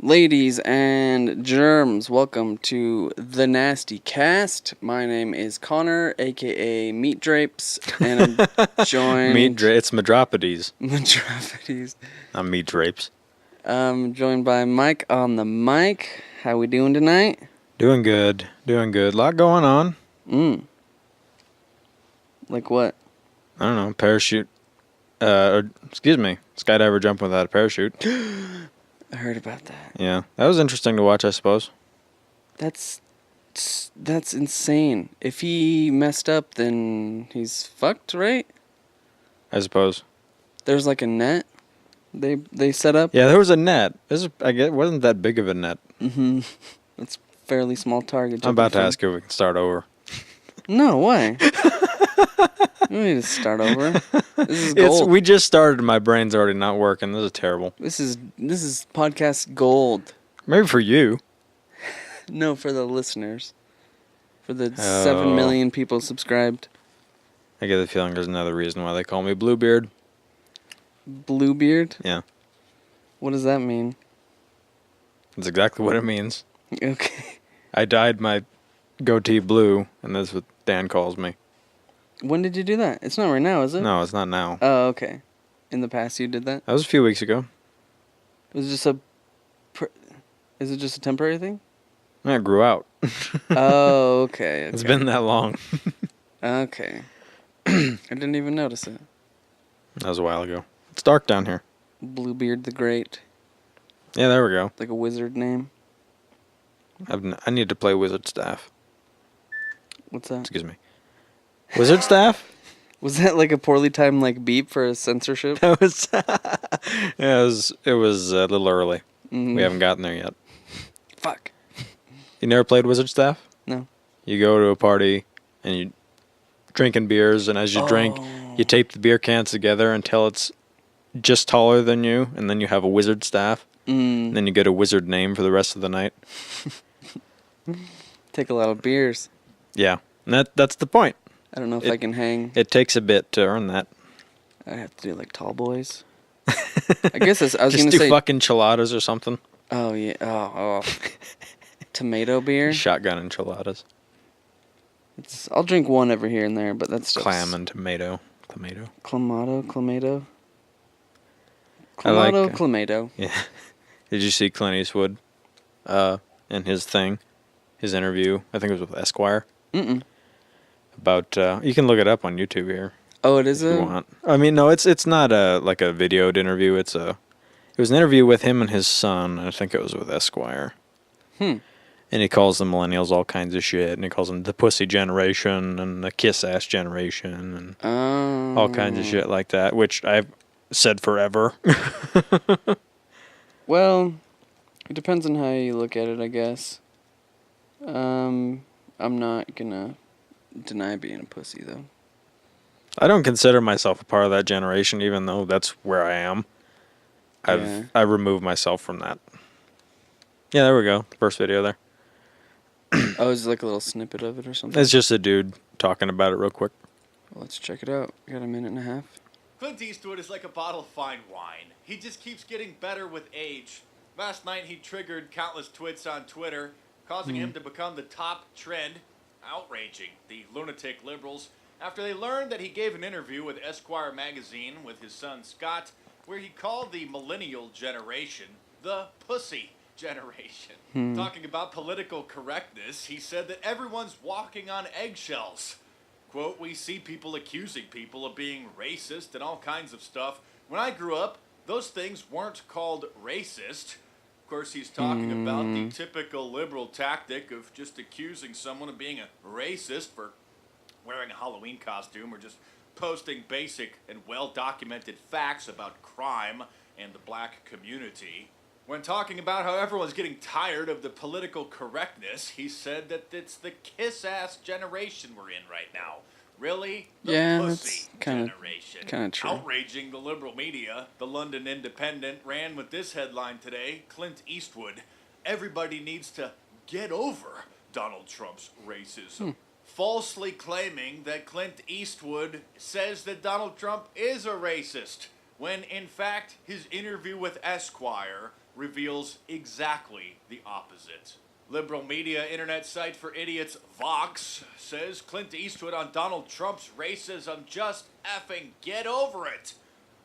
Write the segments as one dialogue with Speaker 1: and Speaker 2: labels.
Speaker 1: Ladies and germs, welcome to the Nasty Cast. My name is Connor, aka Meat Drapes, and I'm joined.
Speaker 2: It's Madropides.
Speaker 1: Madropides.
Speaker 2: I'm Meat Drapes.
Speaker 1: I'm joined by Mike on the mic. How we doing tonight?
Speaker 2: Doing good. A lot going on.
Speaker 1: Like what?
Speaker 2: I don't know. Parachute. Skydiver jumping without a parachute.
Speaker 1: I heard about that.
Speaker 2: Yeah, that was interesting to watch, I suppose.
Speaker 1: That's insane. If he messed up, then he's fucked, right?
Speaker 2: I suppose.
Speaker 1: There's like a net they set up.
Speaker 2: Yeah, there was a net. I guess wasn't that big of a net.
Speaker 1: Mm-hmm. It's a fairly small target.
Speaker 2: I'm about to ask if we can start over.
Speaker 1: No, why? We don't need to start over. This is gold.
Speaker 2: We just started. My brain's already not working. This is terrible.
Speaker 1: This is podcast gold.
Speaker 2: Maybe for you.
Speaker 1: No, for the listeners. For the 7 million people subscribed.
Speaker 2: I get the feeling there's another reason why they call me Bluebeard.
Speaker 1: Bluebeard?
Speaker 2: Yeah.
Speaker 1: What does that mean?
Speaker 2: That's exactly what it means.
Speaker 1: Okay.
Speaker 2: I dyed my goatee blue, and that's what Dan calls me.
Speaker 1: When did you do that? It's not right now, is it?
Speaker 2: No, it's not now.
Speaker 1: Oh, okay. In the past you did that?
Speaker 2: That was a few weeks ago.
Speaker 1: Was it just is it just a temporary thing?
Speaker 2: It grew out.
Speaker 1: Oh, okay.
Speaker 2: It's been that long.
Speaker 1: Okay. I didn't even notice it.
Speaker 2: That was a while ago. It's dark down here.
Speaker 1: Bluebeard the Great.
Speaker 2: Yeah, there we go.
Speaker 1: Like a wizard name.
Speaker 2: I need to play Wizard Staff.
Speaker 1: What's that?
Speaker 2: Excuse me. Wizard Staff?
Speaker 1: Was that like a poorly timed like beep for a censorship?
Speaker 2: That was. Yeah, it was a little early.
Speaker 1: Mm-hmm.
Speaker 2: We haven't gotten there yet.
Speaker 1: Fuck.
Speaker 2: You never played Wizard Staff?
Speaker 1: No.
Speaker 2: You go to a party and you drinking beers, and as you drink, you tape the beer cans together until it's just taller than you, and then you have a wizard staff. And then you get a wizard name for the rest of the night.
Speaker 1: Take a lot of beers.
Speaker 2: Yeah, and that's the point.
Speaker 1: I don't know if I can hang.
Speaker 2: It takes a bit to earn that.
Speaker 1: I have to do like tall boys. I guess I was
Speaker 2: Just
Speaker 1: gonna
Speaker 2: do
Speaker 1: say
Speaker 2: fucking enchiladas or something.
Speaker 1: Oh yeah. Oh. Tomato beer.
Speaker 2: Shotgun enchiladas.
Speaker 1: I'll drink one every here and there, but that's just
Speaker 2: clam and tomato.
Speaker 1: Clamato.
Speaker 2: Clamato.
Speaker 1: Clamato.
Speaker 2: Yeah. Did you see Clint Eastwood? In his interview. I think it was with Esquire. About you can look it up on YouTube here.
Speaker 1: Oh, it is
Speaker 2: if you want. I mean, no, it's not like a videoed interview. It was an interview with him and his son. I think it was with Esquire. And he calls the millennials all kinds of shit, and he calls them the pussy generation and the kiss ass generation and all kinds of shit like that, which I've said forever.
Speaker 1: Well, it depends on how you look at it, I guess. I'm not gonna deny being a pussy, though.
Speaker 2: I don't consider myself a part of that generation, even though that's where I am. I removed myself from that. Yeah, there we go. First video there.
Speaker 1: Oh, is it like a little snippet of it or something?
Speaker 2: It's just a dude talking about it real quick.
Speaker 1: Well, let's check it out. We got a minute and a half.
Speaker 3: Clint Eastwood is like a bottle of fine wine. He just keeps getting better with age. Last night he triggered countless twits on Twitter, causing him to become the top trend, outraging the lunatic liberals after they learned that he gave an interview with Esquire magazine with his son Scott, where he called the millennial generation the pussy generation. Talking about political correctness, he said that everyone's walking on eggshells. Quote, we see people accusing people of being racist and all kinds of stuff. When I grew up, those things weren't called racist. Of course, he's talking about the typical liberal tactic of just accusing someone of being a racist for wearing a Halloween costume or just posting basic and well-documented facts about crime and the black community. When talking about how everyone's getting tired of the political correctness, he said that it's the kiss-ass generation we're in right now. Really? The pussy generation.
Speaker 1: Kind of true.
Speaker 3: Outraging the liberal media, the London Independent ran with this headline today, Clint Eastwood, everybody needs to get over Donald Trump's racism. Falsely claiming that Clint Eastwood says that Donald Trump is a racist, when in fact his interview with Esquire reveals exactly the opposite. Liberal media internet site for idiots Vox says Clint Eastwood on Donald Trump's racism, just effing get over it.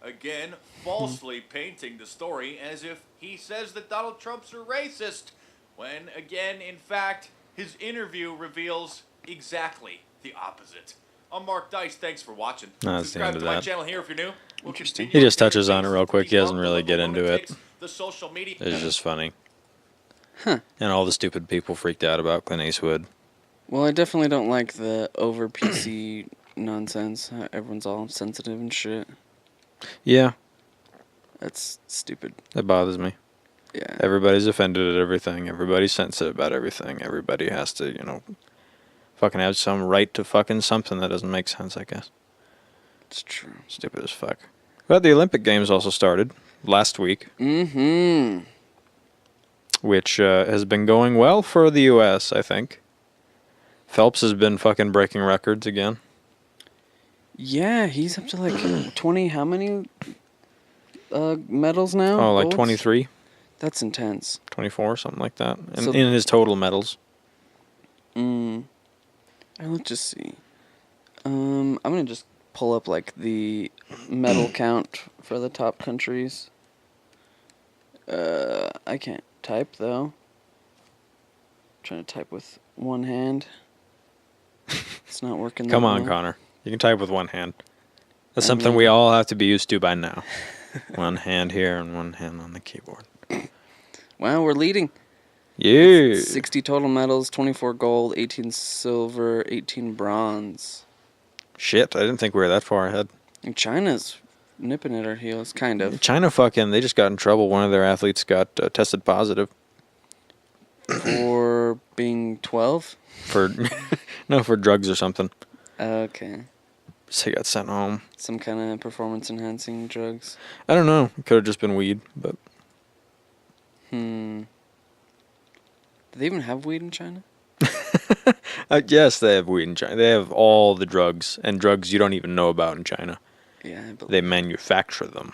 Speaker 3: Again, falsely painting the story as if he says that Donald Trump's a racist, when again, in fact, his interview reveals exactly the opposite. I'm Mark Dice, thanks for watching.
Speaker 2: That's the end
Speaker 3: Subscribe
Speaker 2: of
Speaker 3: to my
Speaker 2: that.
Speaker 3: channel here if you're new. We'll
Speaker 1: Interesting.
Speaker 2: He just touches on it real quick. He doesn't really get into it.
Speaker 3: The social media.
Speaker 2: It's just funny.
Speaker 1: Huh.
Speaker 2: And all the stupid people freaked out about Clint Eastwood.
Speaker 1: Well, I definitely don't like the over PC nonsense. Everyone's all sensitive and shit.
Speaker 2: Yeah,
Speaker 1: That's stupid.
Speaker 2: it bothers me.
Speaker 1: Yeah.
Speaker 2: Everybody's offended at everything. Everybody's sensitive about everything. Everybody has to, fucking have some right to fucking something that doesn't make sense, I guess.
Speaker 1: It's true.
Speaker 2: Stupid as fuck. But the Olympic Games also started last week,
Speaker 1: Mm-hmm.
Speaker 2: which has been going well for the U.S., I think. Phelps has been fucking breaking records again.
Speaker 1: Yeah, he's up to like 20, how many medals now?
Speaker 2: Oh, like
Speaker 1: Golds?
Speaker 2: 23,
Speaker 1: That's intense.
Speaker 2: 24, something like that.
Speaker 1: So-
Speaker 2: In his total medals.
Speaker 1: Let's just see. I'm going to just pull up like the medal count for the top countries. I can't type though. Trying to type with one hand. It's not working.
Speaker 2: Come
Speaker 1: that
Speaker 2: on,
Speaker 1: well.
Speaker 2: Connor. You can type with one hand. That's
Speaker 1: I
Speaker 2: something
Speaker 1: mean-
Speaker 2: we all have to be used to by now. One hand here and one hand on the keyboard.
Speaker 1: Wow, we're leading.
Speaker 2: Yeah.
Speaker 1: 60 total medals, 24 gold, 18 silver, 18 bronze.
Speaker 2: Shit, I didn't think we were that far ahead.
Speaker 1: And China's nipping at our heels, kind of.
Speaker 2: China they just got in trouble. One of their athletes got tested positive
Speaker 1: For being 12?
Speaker 2: for, no, for drugs or something.
Speaker 1: Okay.
Speaker 2: So he got sent home.
Speaker 1: Some kind of performance enhancing drugs.
Speaker 2: I don't know. It could have just been weed, but
Speaker 1: Do they even have weed in China?
Speaker 2: yes, they have weed in China. They have all the drugs and drugs you don't even know about in China.
Speaker 1: Yeah, I believe.
Speaker 2: They manufacture them.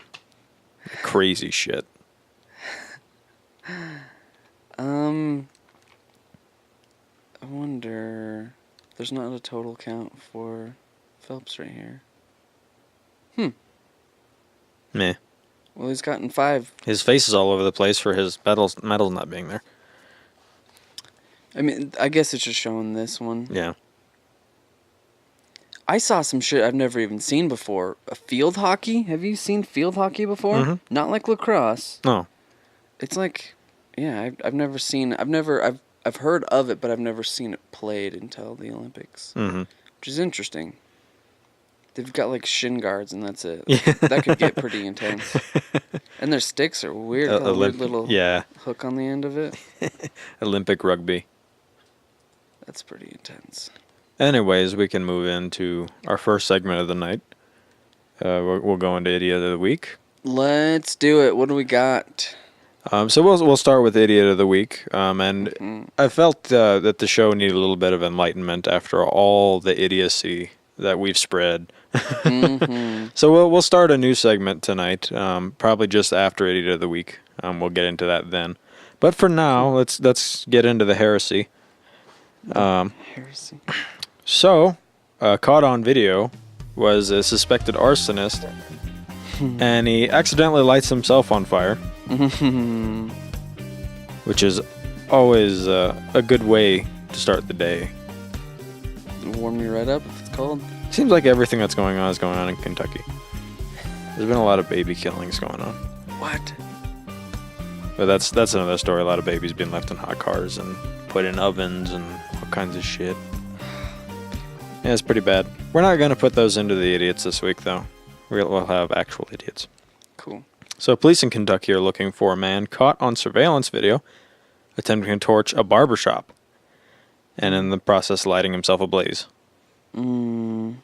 Speaker 2: Crazy shit.
Speaker 1: I wonder. There's not a total count for Phelps right here.
Speaker 2: Meh.
Speaker 1: Well, he's gotten 5.
Speaker 2: His face is all over the place for his medals not being there.
Speaker 1: I mean, I guess it's just showing this one.
Speaker 2: Yeah.
Speaker 1: I saw some shit I've never even seen before. A field hockey? Have you seen field hockey before?
Speaker 2: Mhm.
Speaker 1: Not like lacrosse.
Speaker 2: No.
Speaker 1: It's like, yeah, I've never seen. I've heard of it, but I've never seen it played until the Olympics,
Speaker 2: Mm-hmm.
Speaker 1: which is interesting. They've got like shin guards, and that's it.
Speaker 2: Yeah.
Speaker 1: That could get pretty intense. And their sticks are weird. Got a weird little hook on the end of it.
Speaker 2: Olympic rugby.
Speaker 1: That's pretty intense.
Speaker 2: Anyways, we can move into our first segment of the night. We'll go into Idiot of the Week.
Speaker 1: Let's do it. What do we got?
Speaker 2: So we'll start with Idiot of the Week. And I felt that the show needed a little bit of enlightenment after all the idiocy that we've spread. So we'll start a new segment tonight, probably just after Idiot of the Week. We'll get into that then. But for now, let's get into the heresy.
Speaker 1: Heresy.
Speaker 2: So, caught on video was a suspected arsonist, and he accidentally lights himself on fire, which is always a good way to start the day.
Speaker 1: Warm you right up if it's cold.
Speaker 2: Seems like everything that's going on is going on in Kentucky. There's been a lot of baby killings going on.
Speaker 1: What?
Speaker 2: But that's another story. A lot of babies being left in hot cars and put in ovens and all kinds of shit. Yeah, it's pretty bad. We're not going to put those into the idiots this week, though. We'll have actual idiots.
Speaker 1: Cool.
Speaker 2: So police in Kentucky are looking for a man caught on surveillance video attempting to torch a barbershop and in the process lighting himself ablaze. So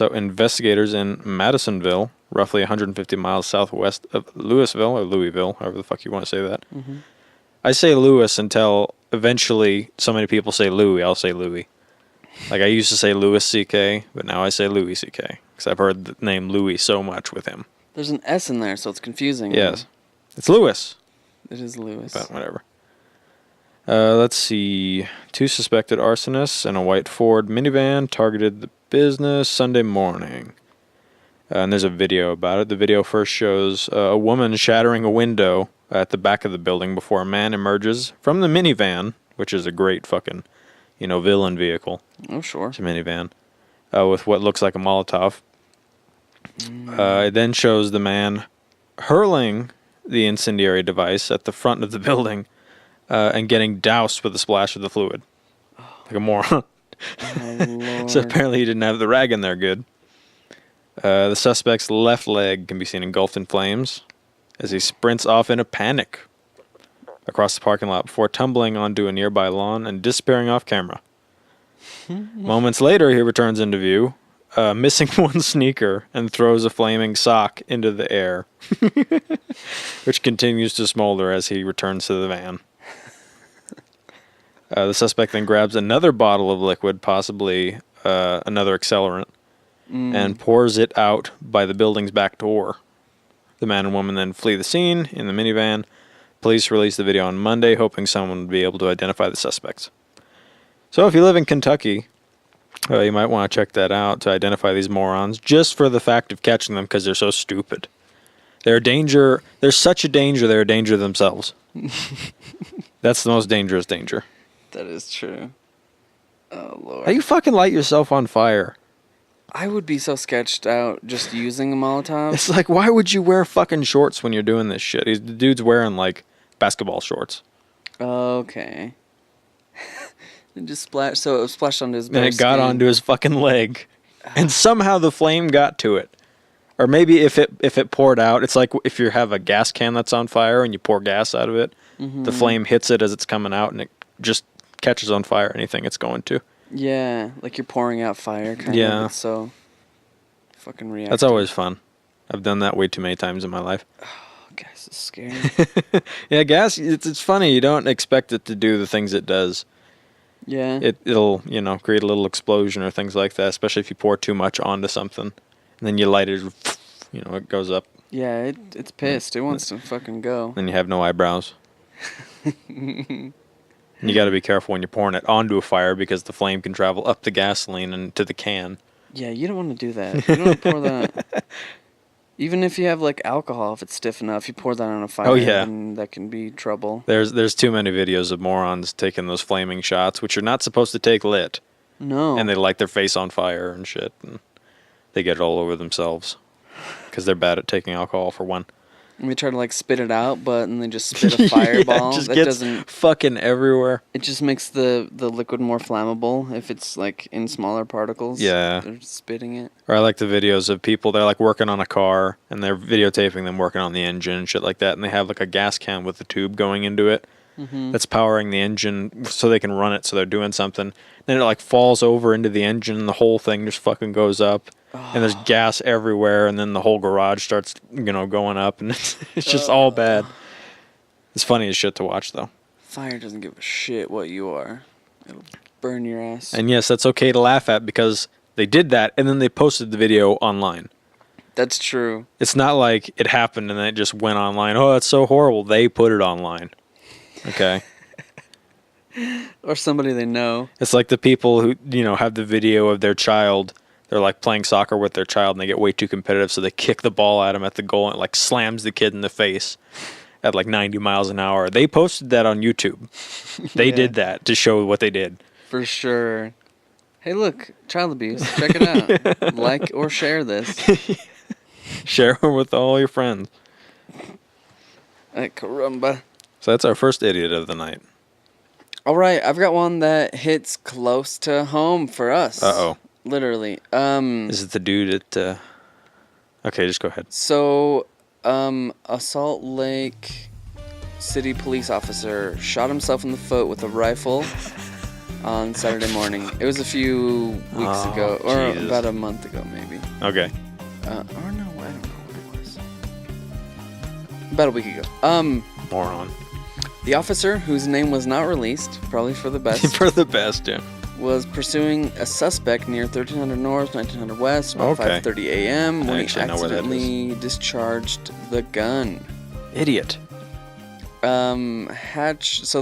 Speaker 2: investigators in Madisonville, roughly 150 miles southwest of Louisville, or Louisville, however the fuck you want to say that. I say Louis until eventually so many people say Louis, I'll say Louis. Like I used to say Louis C.K., but now I say Louis C.K. because I've heard the name Louis so much with him.
Speaker 1: There's an S in there, so it's confusing.
Speaker 2: Yes. It's Louis.
Speaker 1: It is Lewis.
Speaker 2: But whatever. Let's see. 2 suspected arsonists in a white Ford minivan targeted the business Sunday morning. And there's a video about it. The video first shows a woman shattering a window at the back of the building before a man emerges from the minivan, which is a great fucking, villain vehicle.
Speaker 1: Oh, sure.
Speaker 2: It's a minivan. With what looks like a Molotov. It then shows the man hurling the incendiary device at the front of the building and getting doused with a splash of the fluid. Like a moron.
Speaker 1: Oh, Lord.
Speaker 2: So apparently he didn't have the rag in there good. The suspect's left leg can be seen engulfed in flames as he sprints off in a panic across the parking lot before tumbling onto a nearby lawn and disappearing off camera. Moments later, he returns into view, missing one sneaker, and throws a flaming sock into the air, which continues to smolder as he returns to the van. The suspect then grabs another bottle of liquid, possibly another accelerant, and pours it out by the building's back door. The man and woman then flee the scene in the minivan. Police released the video on Monday, hoping someone would be able to identify the suspects. So if you live in Kentucky, you might want to check that out to identify these morons, just for the fact of catching them because they're so stupid. They're a danger. They're such a danger, they're a danger themselves. That's the most dangerous danger.
Speaker 1: That is true. Oh, Lord.
Speaker 2: How do you fucking light yourself on fire?
Speaker 1: I would be so sketched out just using a Molotov.
Speaker 2: It's like, why would you wear fucking shorts when you're doing this shit? The dude's wearing, like, basketball shorts.
Speaker 1: Okay. It just splashed, so it was splashed onto his bare
Speaker 2: And it got
Speaker 1: skin.
Speaker 2: onto his fucking leg. And somehow the flame got to it. Or maybe if it poured out, it's like if you have a gas can that's on fire and you pour gas out of it, the flame hits it as it's coming out and it just catches on fire anything it's going to.
Speaker 1: Yeah, like you're pouring out fire, kind
Speaker 2: Yeah.
Speaker 1: of. It's so fucking reactive.
Speaker 2: That's always fun. I've done that way too many times in my life.
Speaker 1: Oh, gas is scary.
Speaker 2: Yeah, gas, it's funny. You don't expect it to do the things it does.
Speaker 1: Yeah.
Speaker 2: It'll, create a little explosion or things like that, especially if you pour too much onto something. And then you light it, it goes up.
Speaker 1: Yeah, it's pissed. It wants to fucking go.
Speaker 2: Then you have no eyebrows. You got to be careful when you're pouring it onto a fire because the flame can travel up the gasoline and to the can.
Speaker 1: Yeah, you don't want to do that. You don't want to pour that. Even if you have like alcohol, if it's stiff enough, you pour that on a fire.
Speaker 2: Oh, yeah.
Speaker 1: And that can be trouble.
Speaker 2: There's too many videos of morons taking those flaming shots, which you're not supposed to take lit.
Speaker 1: No.
Speaker 2: And they light their face on fire and shit. And they get it all over themselves because they're bad at taking alcohol, for one.
Speaker 1: And we try to like spit it out, but and they just spit a fireball.
Speaker 2: It just
Speaker 1: that
Speaker 2: gets
Speaker 1: doesn't.
Speaker 2: fucking everywhere.
Speaker 1: It just makes the liquid more flammable if it's like in smaller particles.
Speaker 2: Yeah.
Speaker 1: They're spitting it.
Speaker 2: Or I like the videos of people, they're like working on a car and they're videotaping them working on the engine and shit like that. And they have like a gas can with a tube going into it that's powering the engine so they can run it. So they're doing something. Then it like falls over into the engine and the whole thing just fucking goes up. And there's gas everywhere, and then the whole garage starts, going up, and it's just all bad. It's funny as shit to watch, though.
Speaker 1: Fire doesn't give a shit what you are. It'll burn your ass.
Speaker 2: And yes, that's okay to laugh at because they did that, and then they posted the video online.
Speaker 1: That's true.
Speaker 2: It's not like it happened and then it just went online. Oh, that's so horrible. They put it online. Okay.
Speaker 1: Or somebody they know.
Speaker 2: It's like the people who, have the video of their child. They're like playing soccer with their child and they get way too competitive, so they kick the ball at him at the goal and it like slams the kid in the face at like 90 miles an hour. They posted that on YouTube. They did that to show what they did.
Speaker 1: For sure. Hey, look, child abuse. Check it out. Like or share this.
Speaker 2: Share it with all your friends.
Speaker 1: Ay, caramba.
Speaker 2: So that's our first idiot of the night.
Speaker 1: All right, I've got one that hits close to home for us.
Speaker 2: Uh-oh.
Speaker 1: Literally.
Speaker 2: Is it the dude at... Okay, just go ahead.
Speaker 1: So, a Salt Lake City police officer shot himself in the foot with a rifle on Saturday morning. It was a few weeks ago, or
Speaker 2: Jesus.
Speaker 1: about a month ago, maybe.
Speaker 2: Okay.
Speaker 1: Or no, I don't know what it was. About a week ago.
Speaker 2: Moron.
Speaker 1: The officer, whose name was not released, probably for the best,
Speaker 2: For the best, yeah.
Speaker 1: was pursuing a suspect near 1300 North, 1900 West, about
Speaker 2: Okay.
Speaker 1: 5:30 a.m. when he
Speaker 2: actually know where that
Speaker 1: accidentally discharged the gun.
Speaker 2: Idiot.
Speaker 1: Hatch. So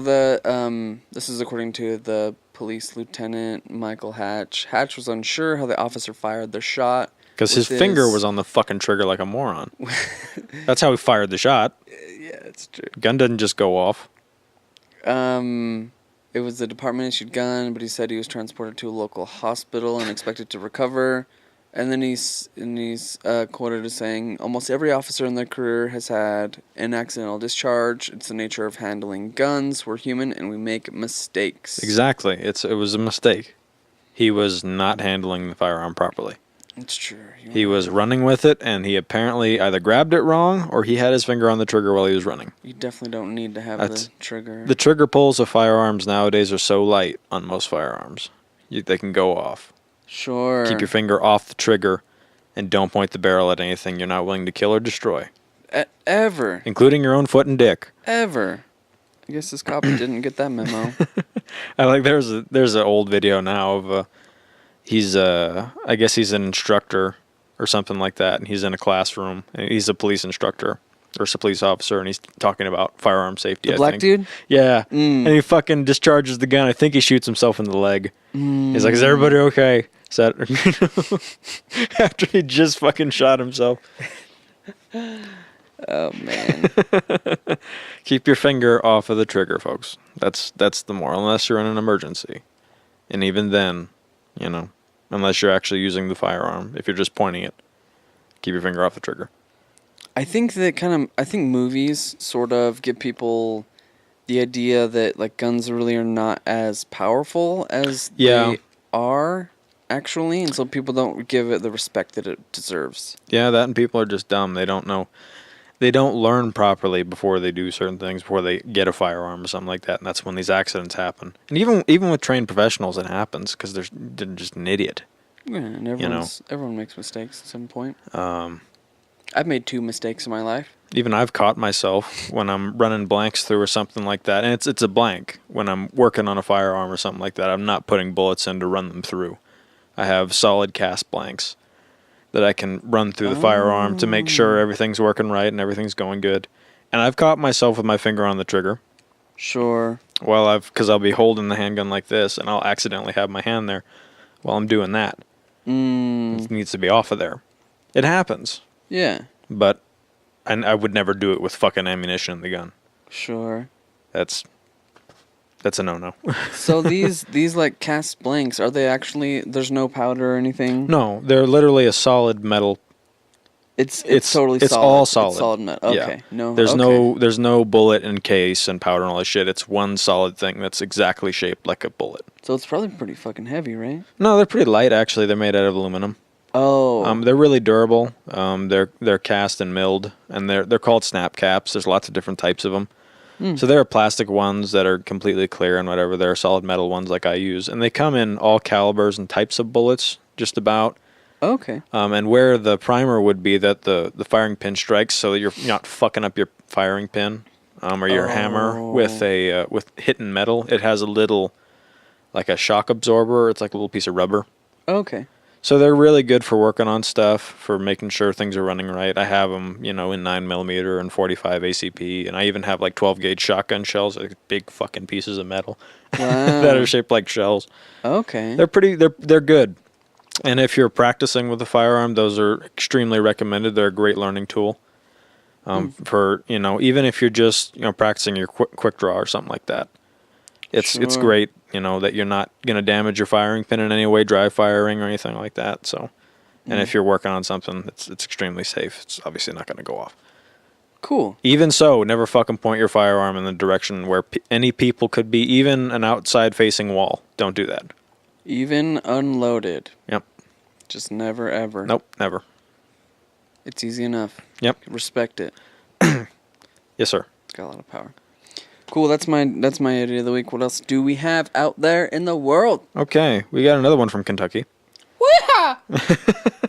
Speaker 1: this is according to the police lieutenant Michael Hatch. Hatch was unsure how the officer fired the shot
Speaker 2: Because his finger was on the fucking trigger like a moron. That's how he fired the shot.
Speaker 1: Yeah, it's true.
Speaker 2: Gun doesn't just go off.
Speaker 1: It was the department-issued gun, but he said he was transported to a local hospital and expected to recover. And then he's quoted as saying, "Almost every officer in their career has had an accidental discharge. It's the nature of handling guns. We're human, and we make mistakes."
Speaker 2: Exactly. It was a mistake. He was not handling the firearm properly.
Speaker 1: It's true.
Speaker 2: He was running with it, and he apparently either grabbed it wrong or he had his finger on the trigger while he was running.
Speaker 1: You definitely don't need to have the trigger.
Speaker 2: The trigger pulls of firearms nowadays are so light on most firearms. They can go off.
Speaker 1: Sure.
Speaker 2: Keep your finger off the trigger and don't point the barrel at anything you're not willing to kill or destroy.
Speaker 1: Ever.
Speaker 2: Including your own foot and dick.
Speaker 1: Ever. I guess this cop didn't get that memo.
Speaker 2: I like there's an old video now of I guess he's an instructor or something like that, and he's in a classroom and he's a police instructor or a police officer, and he's talking about firearm safety.
Speaker 1: The black dude?
Speaker 2: Yeah. And he fucking discharges the gun. I think he shoots himself in the leg. He's like, "Is everybody okay?" Is that after he just fucking shot himself?
Speaker 1: Oh man.
Speaker 2: Keep your finger off of the trigger, folks. That's the moral, unless you're in an emergency. And even then, unless you're actually using the firearm, if you're just pointing it, keep your finger off the trigger.
Speaker 1: I think movies sort of give people the idea that like guns really are not as powerful as they are actually, and so people don't give it the respect that it deserves.
Speaker 2: Yeah, that and people are just dumb. They don't know. They don't learn properly before they do certain things, before they get a firearm or something like that, and that's when these accidents happen. And even with trained professionals, it happens because they're just an idiot.
Speaker 1: Yeah, and everyone makes mistakes at some point. I've made 2 mistakes in my life.
Speaker 2: Even I've caught myself when I'm running blanks through or something like that, and it's a blank when I'm working on a firearm or something like that. I'm not putting bullets in to run them through. I have solid cast blanks that I can run through the firearm to make sure everything's working right and everything's going good. And I've caught myself with my finger on the trigger.
Speaker 1: Sure.
Speaker 2: Because I'll be holding the handgun like this, and I'll accidentally have my hand there while I'm doing that. It needs to be off of there. It happens.
Speaker 1: Yeah.
Speaker 2: But I would never do it with fucking ammunition in the gun.
Speaker 1: Sure.
Speaker 2: That's a no-no.
Speaker 1: So these like cast blanks, are they actually, there's no powder or anything?
Speaker 2: No, they're literally a solid metal.
Speaker 1: It's totally solid.
Speaker 2: It's all solid.
Speaker 1: It's solid metal. Okay.
Speaker 2: Yeah. There's no bullet and case and powder and all that shit. It's one solid thing that's exactly shaped like a bullet.
Speaker 1: So it's probably pretty fucking heavy, right?
Speaker 2: No, they're pretty light actually. They're made out of aluminum.
Speaker 1: Oh.
Speaker 2: They're really durable. They're cast and milled, and they're called snap caps. There's lots of different types of them. So there are plastic ones that are completely clear and whatever. There are solid metal ones like I use, and they come in all calibers and types of bullets, just about.
Speaker 1: Okay.
Speaker 2: And where the primer would be that the firing pin strikes, so that you're not fucking up your firing pin, or your hammer with hitting metal. It has a little, like a shock absorber. It's like a little piece of rubber.
Speaker 1: Okay.
Speaker 2: So they're really good for working on stuff, for making sure things are running right. I have them, in 9mm and 45 ACP, and I even have like 12-gauge shotgun shells, like big fucking pieces of metal that are shaped like shells.
Speaker 1: Okay.
Speaker 2: They're good. And if you're practicing with a firearm, those are extremely recommended. They're a great learning tool. For, even if you're just, practicing your quick draw or something like that. It's great, that you're not going to damage your firing pin in any way, dry firing or anything like that. So, and if you're working on something, it's extremely safe. It's obviously not going to go off.
Speaker 1: Cool.
Speaker 2: Even so, never fucking point your firearm in the direction where any people could be, even an outside-facing wall. Don't do that.
Speaker 1: Even unloaded.
Speaker 2: Yep.
Speaker 1: Just never, ever.
Speaker 2: Nope, never.
Speaker 1: It's easy enough.
Speaker 2: Yep.
Speaker 1: Respect it.
Speaker 2: Yes, sir.
Speaker 1: It's got a lot of power. Cool, that's my idiot of the week. What else do we have out there in the world?
Speaker 2: Okay, we got another one from Kentucky.
Speaker 1: I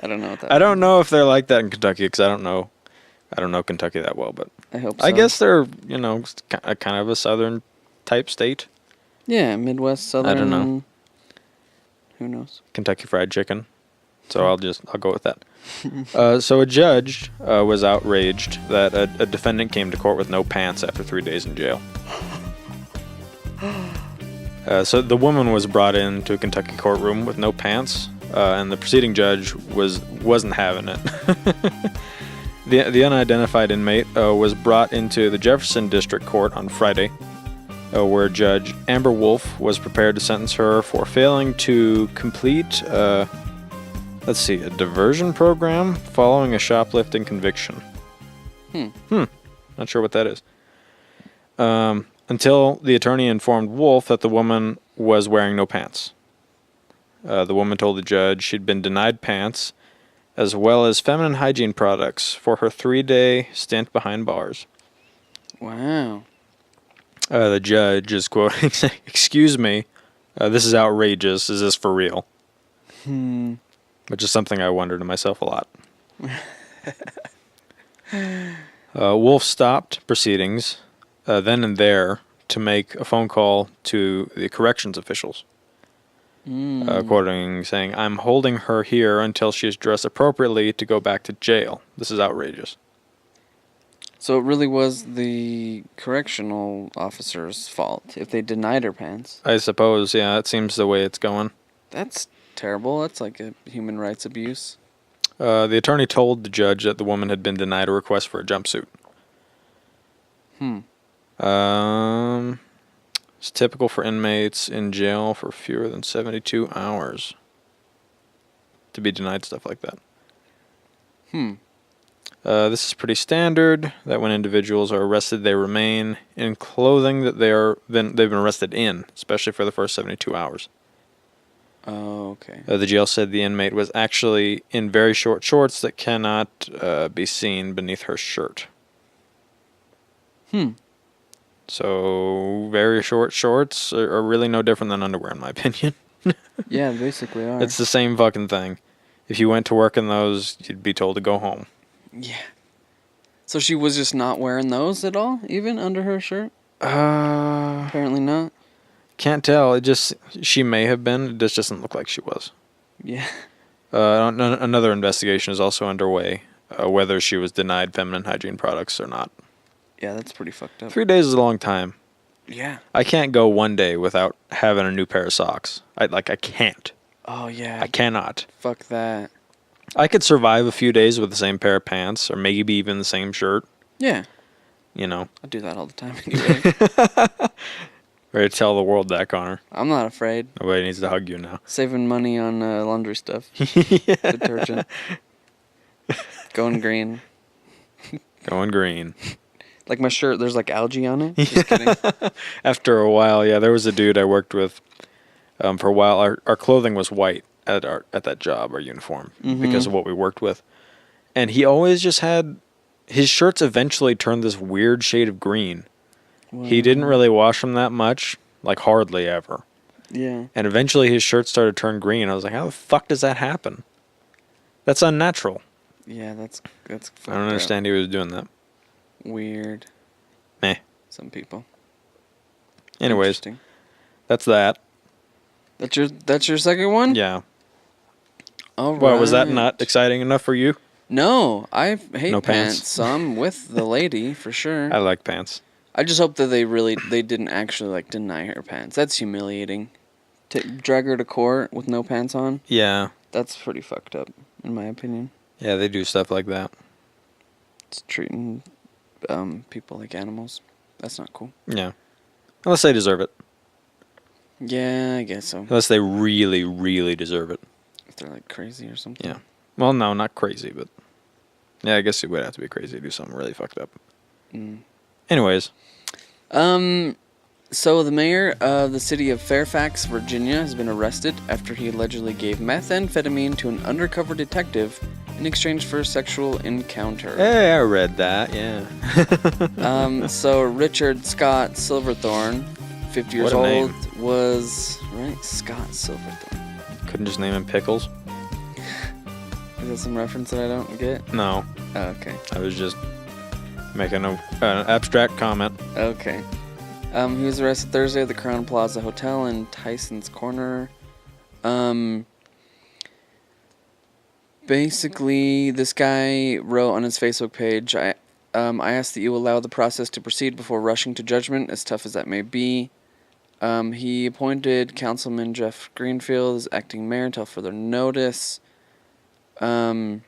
Speaker 1: don't know what that
Speaker 2: I don't know if they're like that in Kentucky, because I don't know Kentucky that well, but
Speaker 1: I hope so.
Speaker 2: I guess they're, kind of a southern type state.
Speaker 1: Yeah, Midwest, Southern.
Speaker 2: I don't know.
Speaker 1: Who knows?
Speaker 2: Kentucky Fried Chicken. So I'll go with that. So a judge was outraged that a defendant came to court with no pants after 3 days in jail. So the woman was brought into a Kentucky courtroom with no pants, and the preceding judge wasn't having it. The unidentified inmate was brought into the Jefferson District Court on Friday, where Judge Amber Wolf was prepared to sentence her for failing to complete, a diversion program following a shoplifting conviction. Not sure what that is. Until the attorney informed Wolf that the woman was wearing no pants. The woman told the judge she'd been denied pants, as well as feminine hygiene products for her 3-day stint behind bars.
Speaker 1: Wow.
Speaker 2: The judge is quoting, saying, "Excuse me, this is outrageous. Is this for real?" Which is something I wonder to myself a lot. Wolf stopped proceedings then and there to make a phone call to the corrections officials. Quoting, saying, "I'm holding her here until she is dressed appropriately to go back to jail. This is outrageous."
Speaker 1: So it really was the correctional officer's fault if they denied her pants.
Speaker 2: I suppose, yeah, it seems the way it's going.
Speaker 1: That's terrible. That's like a human rights abuse.
Speaker 2: The attorney told the judge that the woman had been denied a request for a jumpsuit. It's typical for inmates in jail for fewer than 72 hours to be denied stuff like that. This is pretty standard, that when individuals are arrested, they remain in clothing that they've been arrested in, especially for the first 72 hours.
Speaker 1: Oh, okay.
Speaker 2: The jail said the inmate was actually in very short shorts that cannot be seen beneath her shirt. So, very short shorts are really no different than underwear, in my opinion.
Speaker 1: Yeah, they basically are.
Speaker 2: It's the same fucking thing. If you went to work in those, you'd be told to go home.
Speaker 1: Yeah. So she was just not wearing those at all, even under her shirt? Apparently not.
Speaker 2: Can't tell. She may have been. It just doesn't look like she was.
Speaker 1: Yeah.
Speaker 2: Another investigation is also underway, whether she was denied feminine hygiene products or not.
Speaker 1: Yeah, that's pretty fucked up.
Speaker 2: 3 days is a long time.
Speaker 1: Yeah.
Speaker 2: I can't go 1 day without having a new pair of socks. I can't.
Speaker 1: Oh, yeah.
Speaker 2: I cannot.
Speaker 1: Fuck that.
Speaker 2: I could survive a few days with the same pair of pants, or maybe even the same shirt.
Speaker 1: Yeah.
Speaker 2: You know.
Speaker 1: I do that all the time anyway.
Speaker 2: Ready to tell the world that, Connor.
Speaker 1: I'm not afraid.
Speaker 2: Nobody needs to hug you now.
Speaker 1: Saving money on laundry stuff.
Speaker 2: Yeah.
Speaker 1: Detergent. Going green.
Speaker 2: Going green.
Speaker 1: Like my shirt, there's like algae on it. Just kidding.
Speaker 2: After a while, yeah, there was a dude I worked with for a while. Our clothing was white at that job, our uniform, because of what we worked with. And he always just had, his shirts eventually turned this weird shade of green. Wow. He didn't really wash them that much, like hardly ever.
Speaker 1: Yeah.
Speaker 2: And eventually his shirt started to turn green. I was like, how the fuck does that happen? That's unnatural.
Speaker 1: Yeah, that's
Speaker 2: I don't understand he was doing that.
Speaker 1: Weird.
Speaker 2: Meh.
Speaker 1: Some people.
Speaker 2: Anyways, that's that.
Speaker 1: That's your second one?
Speaker 2: Yeah.
Speaker 1: All right.
Speaker 2: Well, was that not exciting enough for you?
Speaker 1: No, I hate
Speaker 2: No
Speaker 1: pants.
Speaker 2: pants.
Speaker 1: So I'm with the lady for sure.
Speaker 2: I like pants.
Speaker 1: I just hope that they didn't actually like deny her pants. That's humiliating. Drag her to court with no pants on.
Speaker 2: Yeah.
Speaker 1: That's pretty fucked up, in my opinion.
Speaker 2: Yeah, they do stuff like that.
Speaker 1: It's treating people like animals. That's not cool.
Speaker 2: Yeah. Unless they deserve it.
Speaker 1: Yeah, I guess so.
Speaker 2: Unless they really, really deserve it.
Speaker 1: If they're like crazy or something.
Speaker 2: Yeah. Well, no, not crazy, but yeah, I guess you would have to be crazy to do something really fucked up. Anyways.
Speaker 1: So the mayor of the city of Fairfax, Virginia, has been arrested after he allegedly gave methamphetamine to an undercover detective in exchange for a sexual encounter.
Speaker 2: Hey, I read that, yeah.
Speaker 1: So Richard Scott Silverthorne, 50 years
Speaker 2: What a
Speaker 1: old,
Speaker 2: name.
Speaker 1: was... Right? Scott Silverthorne.
Speaker 2: Couldn't just name him Pickles?
Speaker 1: Is that some reference that I don't get?
Speaker 2: No.
Speaker 1: Oh, okay.
Speaker 2: I was just making an abstract comment.
Speaker 1: Okay. He was arrested Thursday at the Crown Plaza Hotel in Tyson's Corner. Basically, this guy wrote on his Facebook page, I ask that you allow the process to proceed before rushing to judgment, as tough as that may be. He appointed Councilman Jeff Greenfield as acting mayor until further notice. In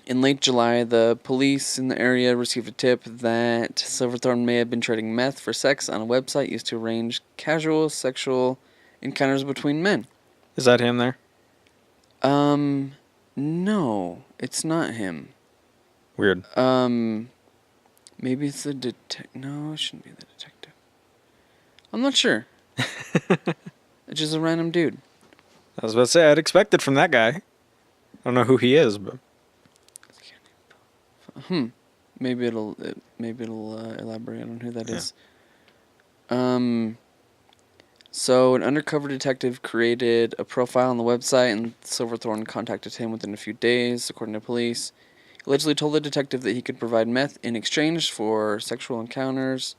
Speaker 1: late July, the police in the area received a tip that Silverthorne may have been trading meth for sex on a website used to arrange casual sexual encounters between men.
Speaker 2: Is that him there?
Speaker 1: No, it's not him.
Speaker 2: Weird.
Speaker 1: Maybe it's the detective. No, it shouldn't be the detective. I'm not sure. It's just a random dude.
Speaker 2: I was about to say, I'd expect it from that guy. I don't know who he is, but...
Speaker 1: Maybe it'll elaborate on who that is. So an undercover detective created a profile on the website, and Silverthorne contacted him within a few days, according to police. He allegedly told the detective that he could provide meth in exchange for sexual encounters.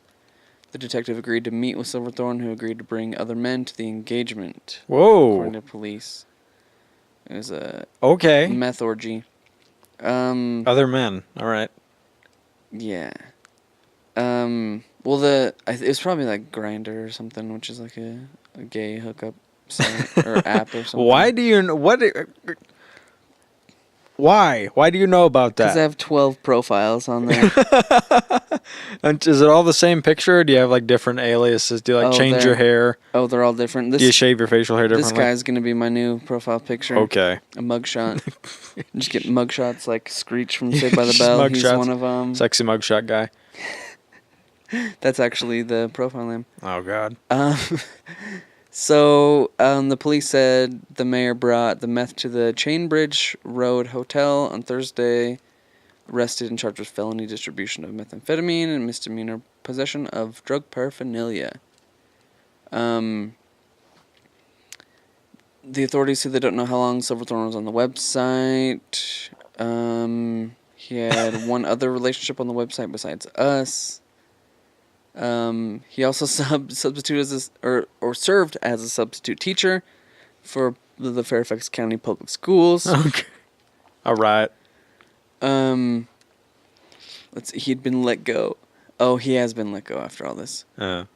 Speaker 1: The detective agreed to meet with Silverthorne, who agreed to bring other men to the engagement.
Speaker 2: Whoa.
Speaker 1: According to police. It was a
Speaker 2: Okay.
Speaker 1: meth orgy.
Speaker 2: Other men. All right.
Speaker 1: Yeah. Well, it was probably like Grindr or something, which is like a gay hookup site or app or something.
Speaker 2: Why do you know what? Why? Why do you know about that?
Speaker 1: Because I have 12 profiles on there.
Speaker 2: And is it all the same picture? Or do you have like different aliases? Do you like change your hair?
Speaker 1: Oh, they're all different.
Speaker 2: Do you shave your facial hair
Speaker 1: This
Speaker 2: differently?
Speaker 1: guy's gonna be my new profile picture.
Speaker 2: Okay.
Speaker 1: A mugshot. Just get mugshots like Screech from Saved by the
Speaker 2: Just
Speaker 1: Bell. He's
Speaker 2: mugshots.
Speaker 1: one of them.
Speaker 2: Sexy mugshot guy.
Speaker 1: That's actually the profile name.
Speaker 2: Oh God.
Speaker 1: So the police said the mayor brought the meth to the Chainbridge Road Hotel on Thursday, arrested and charged with felony distribution of methamphetamine and misdemeanor possession of drug paraphernalia. The authorities say they don't know how long Silverthorne was on the website. He had one other relationship on the website besides us. He also served as a substitute teacher for the Fairfax County Public Schools.
Speaker 2: Okay. All right.
Speaker 1: Let's see, he'd been let go. Oh, he has been let go after all this. Oh,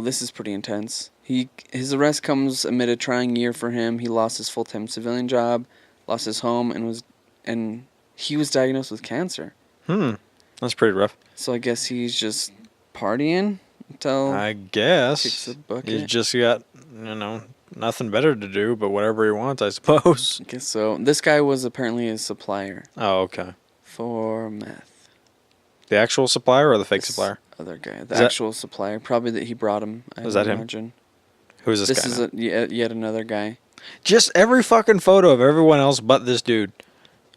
Speaker 1: this is pretty intense. His arrest comes amid a trying year for him. He lost his full-time civilian job, lost his home, and he was diagnosed with cancer.
Speaker 2: That's pretty rough.
Speaker 1: So I guess he's just partying until
Speaker 2: I guess
Speaker 1: kicks the bucket.
Speaker 2: he's just got nothing better to do, but whatever he wants, I suppose.
Speaker 1: I guess so. This guy was apparently a supplier
Speaker 2: Oh, okay.
Speaker 1: for meth.
Speaker 2: The actual supplier or the fake
Speaker 1: This
Speaker 2: supplier?
Speaker 1: Other guy, the
Speaker 2: Is
Speaker 1: actual supplier, probably that he brought him.
Speaker 2: Is that him?
Speaker 1: imagine.
Speaker 2: Who's this
Speaker 1: This
Speaker 2: guy?
Speaker 1: is
Speaker 2: now?
Speaker 1: yet another guy.
Speaker 2: Just every fucking photo of everyone else but this dude.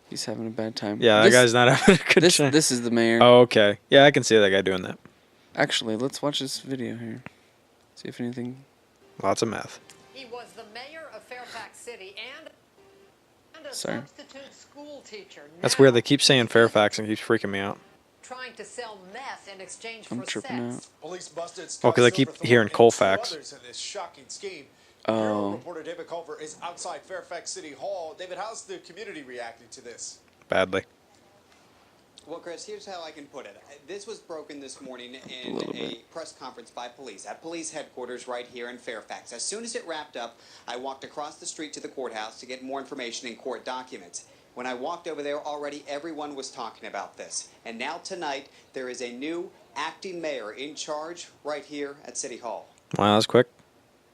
Speaker 1: He's having a bad time.
Speaker 2: Yeah, that guy's not having a good time.
Speaker 1: This is the mayor.
Speaker 2: Oh, okay. Yeah, I can see that guy doing that.
Speaker 1: Actually, let's watch this video here. See if anything.
Speaker 2: Lots of meth.
Speaker 4: He was the mayor of Fairfax City and a
Speaker 1: Sorry.
Speaker 4: substitute school teacher.
Speaker 2: That's
Speaker 4: Now,
Speaker 2: weird. They keep saying Fairfax and keeps freaking me out.
Speaker 4: trying to sell meth in exchange
Speaker 1: I'm
Speaker 4: for
Speaker 1: tripping
Speaker 4: sex.
Speaker 3: Police busted
Speaker 2: Oh, 'cause I keep
Speaker 3: Silverthorne
Speaker 2: hearing
Speaker 3: and
Speaker 2: Colfax.
Speaker 3: two others in this shocking scheme.
Speaker 1: Oh.
Speaker 3: Bureau reporter David Culver is outside Fairfax City Hall. David, how's the community reacting to this?
Speaker 2: Badly.
Speaker 5: Well, Chris, here's how I can put it. This was broken this morning in
Speaker 1: little
Speaker 5: a
Speaker 1: bit.
Speaker 5: press conference by police at police headquarters right here in Fairfax. As soon as it wrapped up, I walked across the street to the courthouse to get more information in court documents. When I walked over there, already everyone was talking about this. And now tonight, there is a new acting mayor in charge right here at City Hall.
Speaker 2: Wow, that's quick.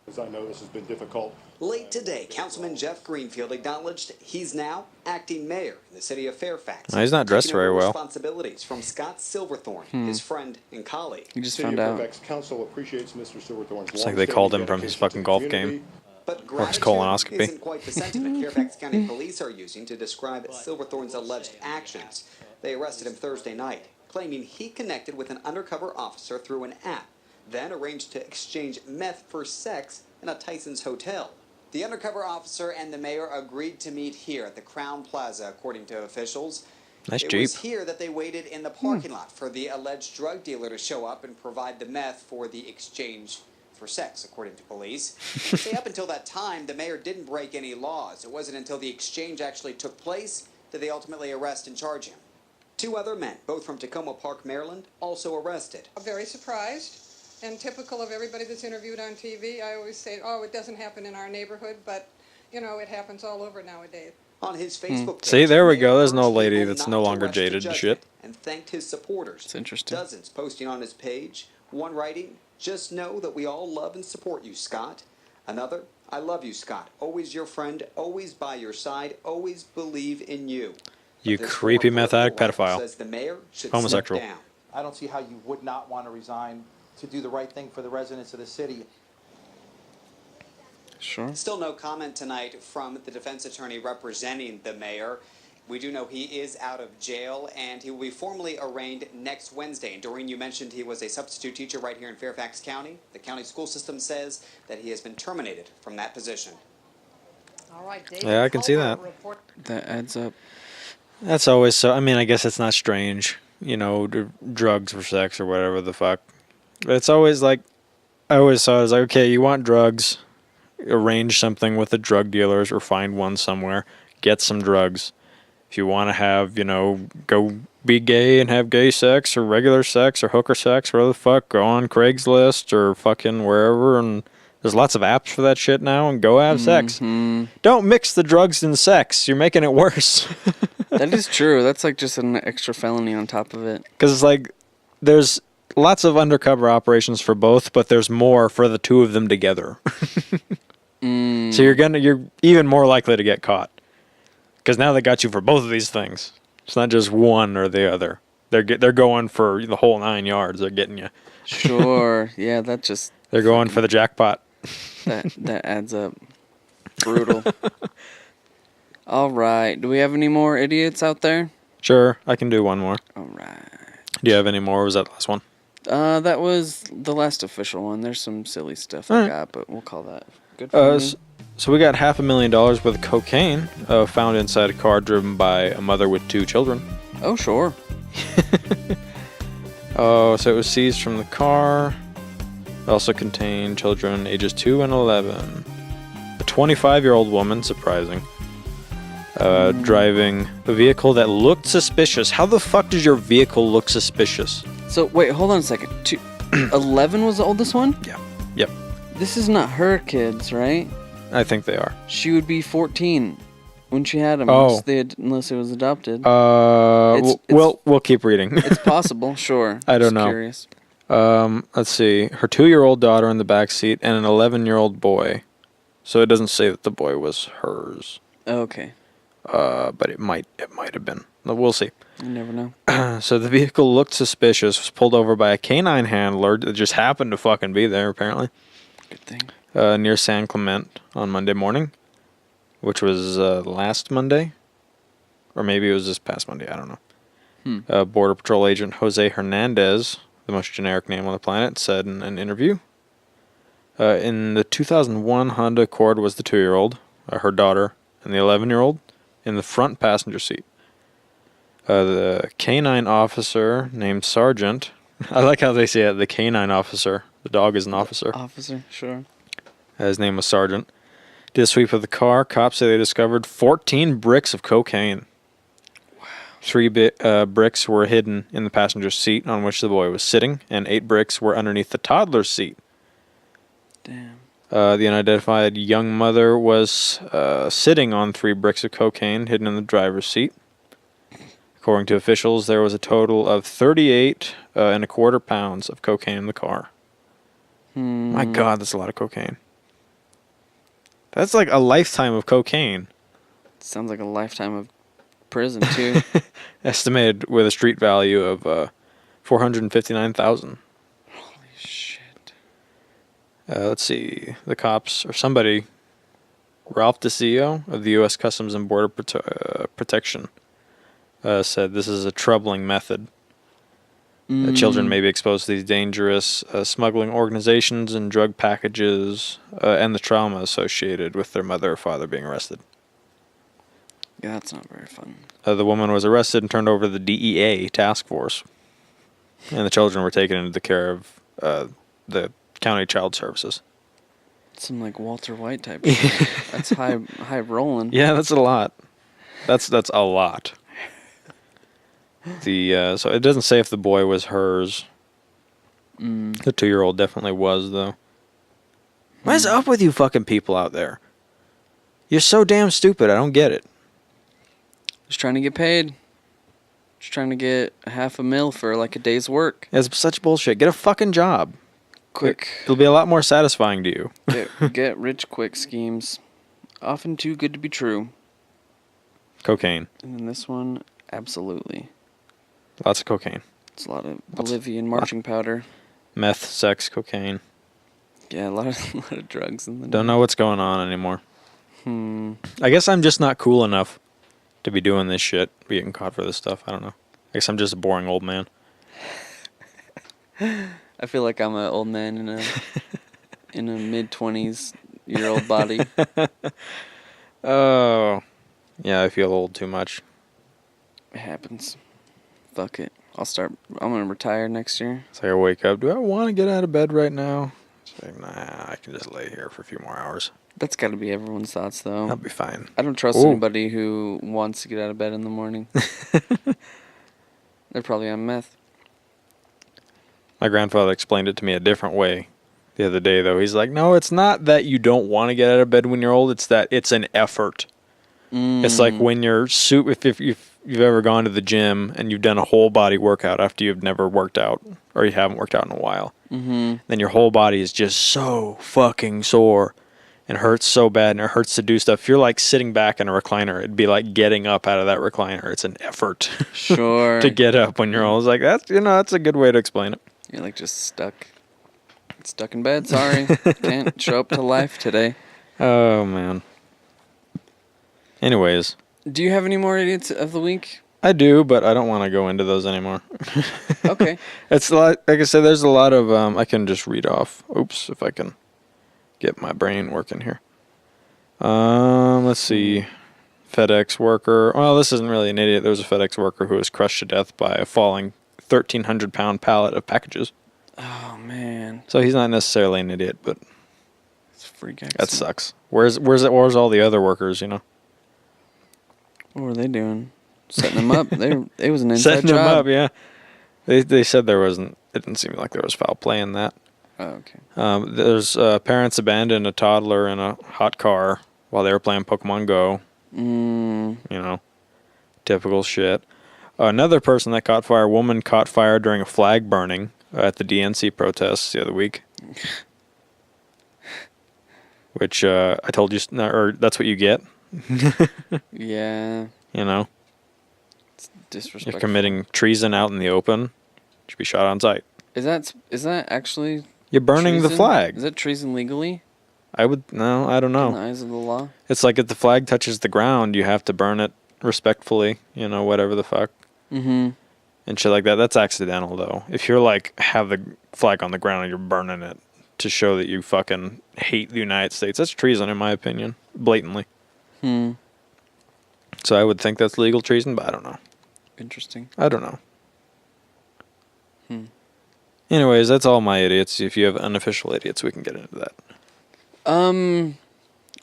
Speaker 6: As I know, this has been difficult.
Speaker 5: Late today, Councilman Jeff Greenfield acknowledged he's now acting mayor in the city of Fairfax.
Speaker 2: Well, he's not dressed
Speaker 5: taking over
Speaker 2: very well.
Speaker 5: Responsibilities from Scott Silverthorne, his friend and colleague.
Speaker 1: You just
Speaker 6: City
Speaker 1: found
Speaker 6: of
Speaker 1: out.
Speaker 6: Fairfax Council appreciates Mr. Silverthorne's
Speaker 2: It's like they called him from his fucking golf game.
Speaker 5: But
Speaker 2: Or his
Speaker 5: gratitude
Speaker 2: colonoscopy.
Speaker 5: isn't quite the sentiment Fairfax County Police are using to describe Silverthorne's alleged actions. They arrested him Thursday night, claiming he connected with an undercover officer through an app, then arranged to exchange meth for sex in a Tyson's hotel. The undercover officer and the mayor agreed to meet here at the Crown Plaza, according to officials.
Speaker 2: Nice
Speaker 5: It
Speaker 2: Jeep.
Speaker 5: was here that they waited in the parking lot for the alleged drug dealer to show up and provide the meth for the exchange for sex, according to police. Say up until that time, the mayor didn't break any laws. It wasn't until the exchange actually took place that they ultimately arrest and charge him. 2 other men, both from Tacoma Park, Maryland, also arrested.
Speaker 7: I'm very surprised, and typical of everybody that's interviewed on TV. I always say, oh, it doesn't happen in our neighborhood, but, you know, it happens all over nowadays.
Speaker 5: On his Facebook page,
Speaker 2: See, there we
Speaker 5: the
Speaker 2: go.
Speaker 5: mayor
Speaker 2: There's no
Speaker 5: urged
Speaker 2: lady
Speaker 5: people
Speaker 2: that's
Speaker 5: not
Speaker 2: no
Speaker 5: to
Speaker 2: longer
Speaker 5: rush to
Speaker 2: jaded and
Speaker 5: judgment
Speaker 2: shit.
Speaker 5: and thanked his supporters.
Speaker 1: It's interesting.
Speaker 5: Dozens posting on his page. One writing, "Just know that we all love and support you, Scott." Another, "I love you, Scott. Always your friend, always by your side, always believe in you."
Speaker 2: You
Speaker 5: But this
Speaker 2: creepy
Speaker 5: former
Speaker 2: meth addict
Speaker 5: political rival
Speaker 2: pedophile.
Speaker 5: says the mayor should
Speaker 2: Homosexual.
Speaker 5: step down.
Speaker 8: I don't see how you would not want to resign to do the right thing for the residents of the city.
Speaker 1: Sure.
Speaker 5: Still no comment tonight from the defense attorney representing the mayor. We do know he is out of jail, and he will be formally arraigned next Wednesday. And Doreen, you mentioned he was a substitute teacher right here in Fairfax County. The county school system says that he has been terminated from that position.
Speaker 4: All right, David
Speaker 2: Yeah, I can see
Speaker 4: Culver
Speaker 2: that.
Speaker 4: report-
Speaker 1: That adds up.
Speaker 2: That's always so. I mean, I guess it's not strange, you know, drugs for sex or whatever the fuck. It's always like, I always thought it was like, okay, you want drugs, arrange something with the drug dealers or find one somewhere, get some drugs. If you want to have, you know, go be gay and have gay sex or regular sex or hooker sex, whatever the fuck, go on Craigslist or fucking wherever, and there's lots of apps for that shit now, and go have sex. Don't mix the drugs and sex. You're making it worse.
Speaker 1: That is true. That's like just an extra felony on top of it.
Speaker 2: Because it's like, there's lots of undercover operations for both, but there's more for the two of them together. So you're even more likely to get caught. Because now they got you for both of these things. It's not just one or the other. They're going for the whole 9 yards. They're getting you.
Speaker 1: Sure. Yeah, that just
Speaker 2: They're going for the jackpot.
Speaker 1: that adds up. Brutal. All right. Do we have any more idiots out there?
Speaker 2: Sure, I can do one more.
Speaker 1: All right.
Speaker 2: Do you have any more? Or was that the last one?
Speaker 1: That was the last official one. There's some silly stuff I
Speaker 2: Alright.
Speaker 1: got, but we'll call that good for me.
Speaker 2: So we got $500,000 worth of cocaine found inside a car driven by a mother with 2 children.
Speaker 1: Oh, sure.
Speaker 2: Oh, so it was seized from the car. It also contained children ages 2 and 11. A 25-year-old woman, surprising, driving a vehicle that looked suspicious. How the fuck does your vehicle look suspicious?
Speaker 1: So, wait, hold on a second. 11 was the oldest one?
Speaker 2: Yeah. Yep.
Speaker 1: This is not her kids, right?
Speaker 2: I think they are.
Speaker 1: She would be 14 when she had them,
Speaker 2: Oh.
Speaker 1: unless it was adopted.
Speaker 2: We'll keep reading.
Speaker 1: It's possible, sure.
Speaker 2: I don't
Speaker 1: Just
Speaker 2: know.
Speaker 1: Curious.
Speaker 2: Let's see. Her 2-year-old daughter in the back seat and an 11-year-old boy. So it doesn't say that the boy was hers.
Speaker 1: Okay.
Speaker 2: But it might have been. We'll see.
Speaker 1: You never know.
Speaker 2: So the vehicle looked suspicious, was pulled over by a canine handler that just happened to fucking be there, apparently,
Speaker 1: Good thing.
Speaker 2: near San Clemente on Monday morning, which was last Monday. Or maybe it was this past Monday, I don't know. Border Patrol agent Jose Hernandez, the most generic name on the planet, said in an interview, in the 2001 Honda Accord was the 2-year-old, her daughter, and the 11-year-old in the front passenger seat. The canine officer named Sergeant, I like how they say it, the canine officer, the dog is an officer.
Speaker 1: Officer, sure.
Speaker 2: His name was Sergeant. Did a sweep of the car. Cops say they discovered 14 bricks of cocaine. Wow. 3 bricks were hidden in the passenger seat on which the boy was sitting, and 8 bricks were underneath the toddler's seat.
Speaker 1: Damn.
Speaker 2: The unidentified young mother was sitting on 3 bricks of cocaine hidden in the driver's seat. According to officials, there was a total of 38 and a quarter pounds of cocaine in the car. My God, that's a lot of cocaine. That's like a lifetime of cocaine.
Speaker 1: Sounds like a lifetime of prison, too.
Speaker 2: Estimated with a street value of $459,000.
Speaker 1: Holy shit.
Speaker 2: Let's see. The cops, or somebody, Ralph DeCio of the U.S. Customs and Border Protection, said this is a troubling method. Children may be exposed to these dangerous smuggling organizations and drug packages and the trauma associated with their mother or father being arrested.
Speaker 1: Yeah, that's not very fun.
Speaker 2: The woman was arrested and turned over to the DEA task force. And the children were taken into the care of the County Child Services.
Speaker 1: Some like Walter White type shit. That's high rolling.
Speaker 2: Yeah, that's a lot. That's a lot. So it doesn't say if the boy was hers. The 2-year-old definitely was, though. What's up with you fucking people out there? You're so damn stupid. I don't get it.
Speaker 1: Just trying to get paid. Just trying to get $500,000 for like a day's work.
Speaker 2: It's such bullshit. Get a fucking job.
Speaker 1: Quick.
Speaker 2: It'll be a lot more satisfying to you.
Speaker 1: Get rich quick schemes. Often too good to be true.
Speaker 2: Cocaine.
Speaker 1: And then this one, absolutely.
Speaker 2: Lots of cocaine.
Speaker 1: It's a lot of Bolivian marching powder.
Speaker 2: Meth, sex, cocaine.
Speaker 1: Yeah, a lot of drugs in the.
Speaker 2: Don't know what's going on anymore. I guess I'm just not cool enough to be doing this shit, be getting caught for this stuff. I don't know. I guess I'm just a boring old man.
Speaker 1: I feel like I'm an old man in a mid-20s-year-old body.
Speaker 2: Oh, yeah, I feel old too much.
Speaker 1: It happens. Fuck it. I'm gonna retire next year.
Speaker 2: It's like I wake up, do I want to get out of bed right now? It's like, nah, I can just lay here for a few more hours.
Speaker 1: That's got to be everyone's thoughts, though.
Speaker 2: I'll be fine.
Speaker 1: I don't trust
Speaker 2: Ooh.
Speaker 1: anybody who wants to get out of bed in the morning. They're probably on meth.
Speaker 2: My grandfather explained it to me a different way the other day, though. He's like, no, it's not that you don't want to get out of bed when you're old. It's that it's an effort. It's like when you're if you've ever gone to the gym and you've done a whole body workout after you've never worked out or you haven't worked out in a while. Then your whole body is just so fucking sore and hurts so bad and it hurts to do stuff. If you're like sitting back in a recliner, it'd be like getting up out of that recliner. It's an effort.
Speaker 1: Sure.
Speaker 2: To get up when you're old. It's like, that's a good way to explain it.
Speaker 1: You're like just stuck in bed. Sorry. Can't show up to life today.
Speaker 2: Oh, man. Anyways.
Speaker 1: Do you have any more idiots of the week?
Speaker 2: I do, but I don't want to go into those anymore.
Speaker 1: Okay.
Speaker 2: It's a lot, like I said, there's a lot of, I can just read off. Oops, if I can get my brain working here. Let's see. FedEx worker. Well, this isn't really an idiot. There was a FedEx worker who was crushed to death by a falling 1,300-pound pallet of packages.
Speaker 1: Oh, man.
Speaker 2: So he's not necessarily an idiot, but
Speaker 1: It's a freak accident.
Speaker 2: that sucks. Where's all the other workers, you know?
Speaker 1: What were they doing? Setting them up? It was an inside
Speaker 2: Setting
Speaker 1: job.
Speaker 2: them up, yeah. They said there wasn't. It didn't seem like there was foul play in that.
Speaker 1: Oh, okay.
Speaker 2: There's parents abandoned a toddler in a hot car while they were playing Pokemon Go. You know, typical shit. Another person that caught fire, woman caught fire during a flag burning at the DNC protests the other week. Which I told you, or that's what you get.
Speaker 1: Yeah.
Speaker 2: You know,
Speaker 1: It's disrespectful.
Speaker 2: you're committing treason out in the open. You should be shot on sight.
Speaker 1: Is that actually
Speaker 2: You're burning the
Speaker 1: treason?
Speaker 2: flag.
Speaker 1: Is that treason legally?
Speaker 2: I don't know.
Speaker 1: In the eyes of the law?
Speaker 2: It's like if the flag touches the ground, you have to burn it respectfully, you know, whatever the fuck.
Speaker 1: Mm-hmm.
Speaker 2: And shit like that. That's accidental, though. If you're like, have the flag on the ground and you're burning it to show that you fucking hate the United States, that's treason, in my opinion. Blatantly. So I would think that's legal treason, but I don't know.
Speaker 1: Interesting.
Speaker 2: I don't know. Anyways, that's all my idiots. If you have unofficial idiots, we can get into that.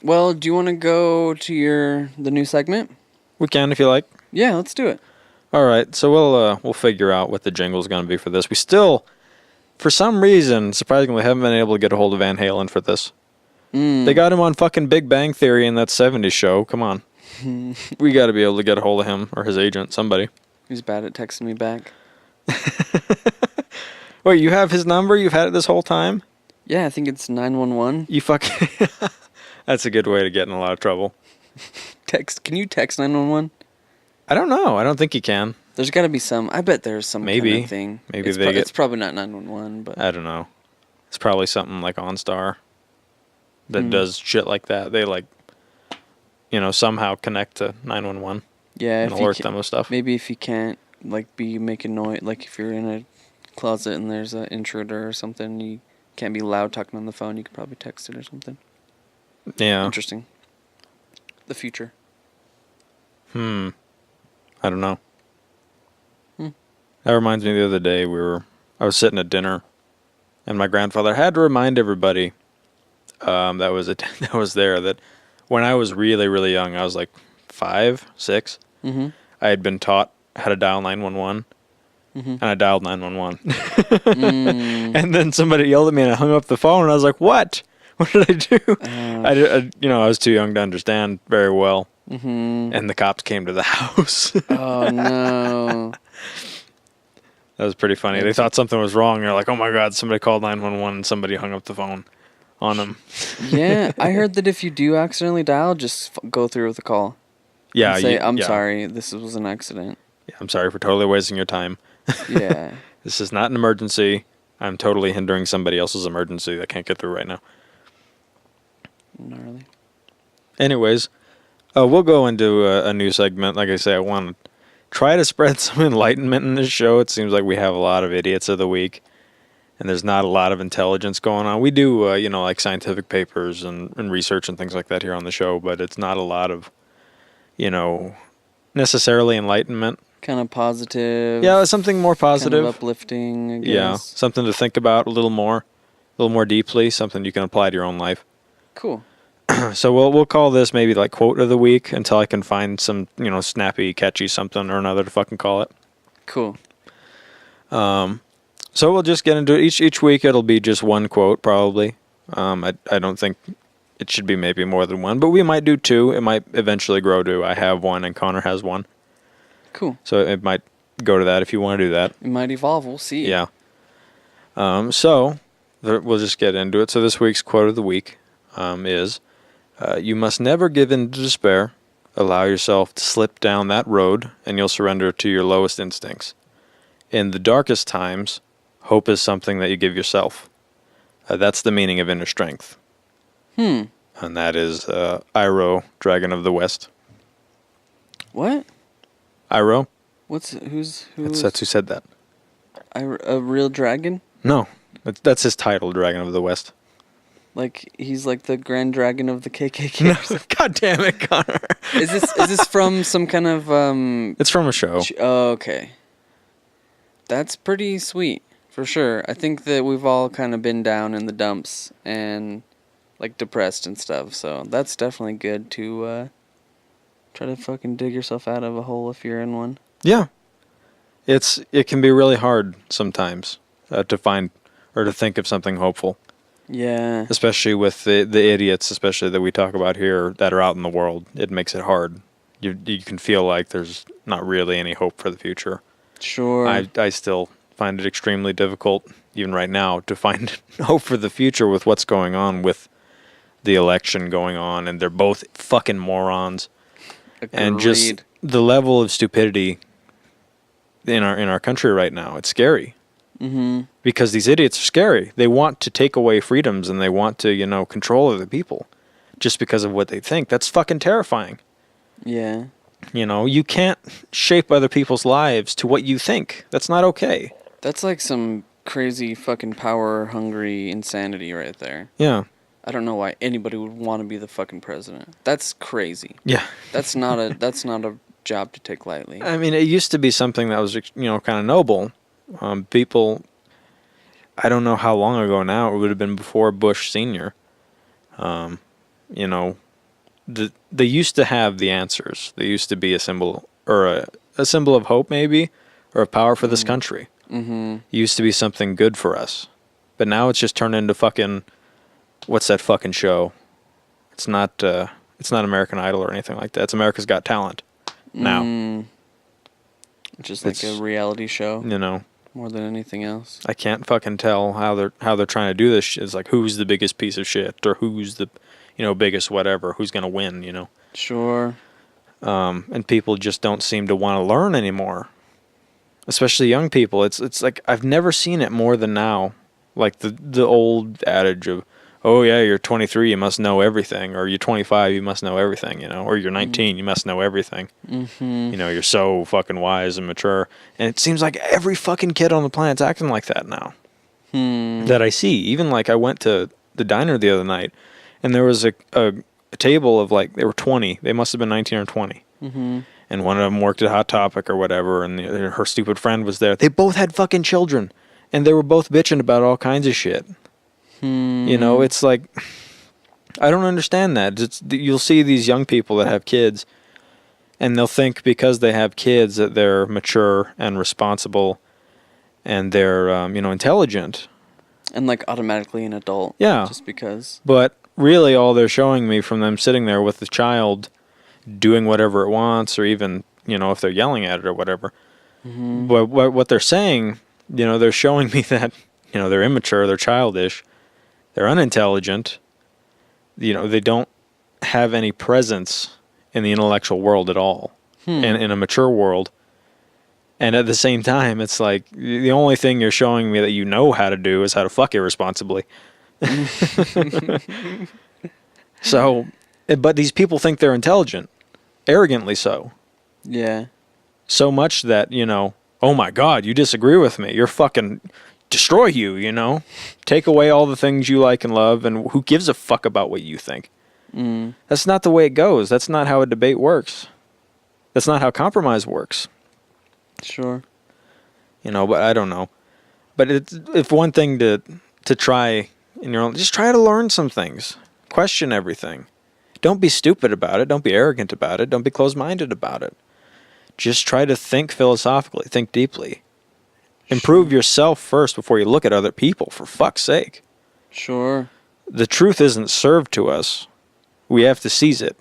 Speaker 1: Well, do you want to go to the new segment?
Speaker 2: We can, if you like.
Speaker 1: Yeah, let's do it.
Speaker 2: All right, so we'll figure out what the jingle's going to be for this. We still, for some reason, surprisingly, haven't been able to get a hold of Van Halen for this. They got him on fucking Big Bang Theory in that 70s show. Come on. We got to be able to get a hold of him or his agent, somebody.
Speaker 1: He's bad at texting me back.
Speaker 2: Wait, you have his number? You've had it this whole time?
Speaker 1: Yeah, I think it's 911.
Speaker 2: You fucking... That's a good way to get in a lot of trouble.
Speaker 1: Can you text 911?
Speaker 2: I don't know. I don't think you can.
Speaker 1: There's got to be some. I bet there's some
Speaker 2: Maybe.
Speaker 1: kind of thing.
Speaker 2: Maybe
Speaker 1: it's
Speaker 2: they get...
Speaker 1: It's probably not 911, but...
Speaker 2: I don't know. It's probably something like OnStar that does shit like that. They like, you know, somehow connect to 911
Speaker 1: yeah,
Speaker 2: and alert them with stuff.
Speaker 1: Maybe if you can't, like, be making noise, like if you're in a closet and there's an intruder or something, you can't be loud talking on the phone, you could probably text it or something.
Speaker 2: Yeah.
Speaker 1: Interesting. The future.
Speaker 2: I don't know. That reminds me, the other day I was sitting at dinner And my grandfather had to remind everybody that was there that when I was really, really young, I was like 5, 6,
Speaker 1: Mm-hmm.
Speaker 2: I had been taught how to dial 911, and I dialed 911. And then somebody yelled at me, and I hung up the phone, and I was like, what? What did I do? I was too young to understand very well.
Speaker 1: Mm-hmm.
Speaker 2: And the cops came to the house.
Speaker 1: Oh, no.
Speaker 2: That was pretty funny. They thought something was wrong. They're like, oh, my God, somebody called 911, and somebody hung up the phone on them.
Speaker 1: Yeah, I heard that if you do accidentally dial, just go through with the call.
Speaker 2: Yeah.
Speaker 1: And say, I'm
Speaker 2: yeah.
Speaker 1: sorry, this was an accident.
Speaker 2: Yeah, I'm sorry for totally wasting your time.
Speaker 1: Yeah.
Speaker 2: This is not an emergency. I'm totally hindering somebody else's emergency that can't get through right now.
Speaker 1: Gnarly.
Speaker 2: Anyways, we'll go into a new segment. Like I say, I want to try to spread some enlightenment in this show. It seems like we have a lot of idiots of the week, and there's not a lot of intelligence going on. We do, like scientific papers and research and things like that here on the show, but it's not a lot of, necessarily enlightenment.
Speaker 1: Kind of positive.
Speaker 2: Yeah, something more positive.
Speaker 1: Kind of uplifting, I guess.
Speaker 2: Yeah, something to think about a little more deeply, something you can apply to your own life.
Speaker 1: Cool.
Speaker 2: So we'll call this maybe like quote of the week until I can find some, snappy, catchy something or another to fucking call it.
Speaker 1: Cool.
Speaker 2: So we'll just get into it. Each week it'll be just one quote probably. I don't think it should be maybe more than one, but we might do 2. It might eventually grow to I have one and Konner has one.
Speaker 1: Cool.
Speaker 2: So it might go to that if you want to do that.
Speaker 1: It might evolve. We'll see.
Speaker 2: Yeah. So we'll just get into it. So this week's quote of the week is, you must never give in to despair. Allow yourself to slip down that road, and you'll surrender to your lowest instincts. In the darkest times, hope is something that you give yourself. That's the meaning of inner strength. And that is Iroh, Dragon of the West.
Speaker 1: What?
Speaker 2: Iroh?
Speaker 1: Who's
Speaker 2: That's who said that.
Speaker 1: a real dragon?
Speaker 2: No, that's his title, Dragon of the West.
Speaker 1: Like he's like the Grand Dragon of the KKK.
Speaker 2: God damn it, Connor.
Speaker 1: Is this from some kind of
Speaker 2: It's from a show.
Speaker 1: Oh, okay. That's pretty sweet for sure. I think that we've all kind of been down in the dumps and like depressed and stuff. So that's definitely good to try to fucking dig yourself out of a hole if you're in one.
Speaker 2: Yeah. It can be really hard sometimes to find or to think of something hopeful.
Speaker 1: Yeah.
Speaker 2: Especially with the idiots, especially that we talk about here, that are out in the world. It makes it hard. You can feel like there's not really any hope for the future.
Speaker 1: Sure.
Speaker 2: I still find it extremely difficult, even right now, to find hope for the future with what's going on with the election going on, and they're both fucking morons.
Speaker 1: Agreed.
Speaker 2: And just the level of stupidity in our country right now, it's scary.
Speaker 1: Mm-hmm.
Speaker 2: Because these idiots are scary. They want to take away freedoms and they want to, control other people just because of what they think. That's fucking terrifying.
Speaker 1: Yeah.
Speaker 2: You can't shape other people's lives to what you think. That's not okay.
Speaker 1: That's like some crazy fucking power-hungry insanity right there.
Speaker 2: Yeah.
Speaker 1: I don't know why anybody would want to be the fucking president. That's crazy.
Speaker 2: Yeah.
Speaker 1: That's not a job to take lightly.
Speaker 2: I mean, it used to be something that was, kind of noble. People, I don't know how long ago now, it would have been before Bush Sr. They used to have the answers. They used to be a symbol, or a symbol of hope maybe, or of power for this country.
Speaker 1: Mm-hmm.
Speaker 2: It used to be something good for us. But now it's just turned into fucking, what's that fucking show? It's not American Idol or anything like that. It's America's Got Talent now.
Speaker 1: Just like a reality show. More than anything else.
Speaker 2: I can't fucking tell how they're trying to do this. It's like who's the biggest piece of shit or who's the biggest whatever, who's gonna win,
Speaker 1: Sure.
Speaker 2: And people just don't seem to want to learn anymore. Especially young people. It's like I've never seen it more than now. Like the old adage of, oh yeah, you're 23, you must know everything, or you're 25, you must know everything, or you're 19, you must know everything.
Speaker 1: Mm-hmm.
Speaker 2: You're so fucking wise and mature. And it seems like every fucking kid on the planet's acting like that now. That I see. Even like I went to the diner the other night, and there was a table of like, they were 20. They must have been 19 or 20.
Speaker 1: Mm-hmm.
Speaker 2: And one of them worked at Hot Topic or whatever, and her stupid friend was there. They both had fucking children. and they were both bitching about all kinds of shit. You know, it's like, I don't understand that. You'll see these young people that have kids, and they'll think because they have kids that they're mature and responsible, and they're intelligent,
Speaker 1: And like automatically an adult.
Speaker 2: Yeah.
Speaker 1: Just because.
Speaker 2: But really, all they're showing me from them sitting there with the child doing whatever it wants, or even if they're yelling at it or whatever. But what they're saying, they're showing me that they're immature, they're childish, they're unintelligent. They don't have any presence in the intellectual world at all, in a mature world. And at the same time, it's like the only thing you're showing me that you know how to do is how to fuck irresponsibly. So, but these people think they're intelligent, arrogantly so.
Speaker 1: Yeah.
Speaker 2: So much that, oh my God, you disagree with me. You're fucking destroy you, Take away all the things you like and love, and who gives a fuck about what you think? That's not the way it goes. That's not how a debate works. That's not how compromise works.
Speaker 1: Sure.
Speaker 2: But I don't know. But it's one thing to try in your own. Just try to learn some things. Question everything. Don't be stupid about it. Don't be arrogant about it. Don't be closed-minded about it. Just try to think philosophically. Think deeply. Improve yourself first before you look at other people, for fuck's sake.
Speaker 1: Sure.
Speaker 2: The truth isn't served to us. We have to seize it.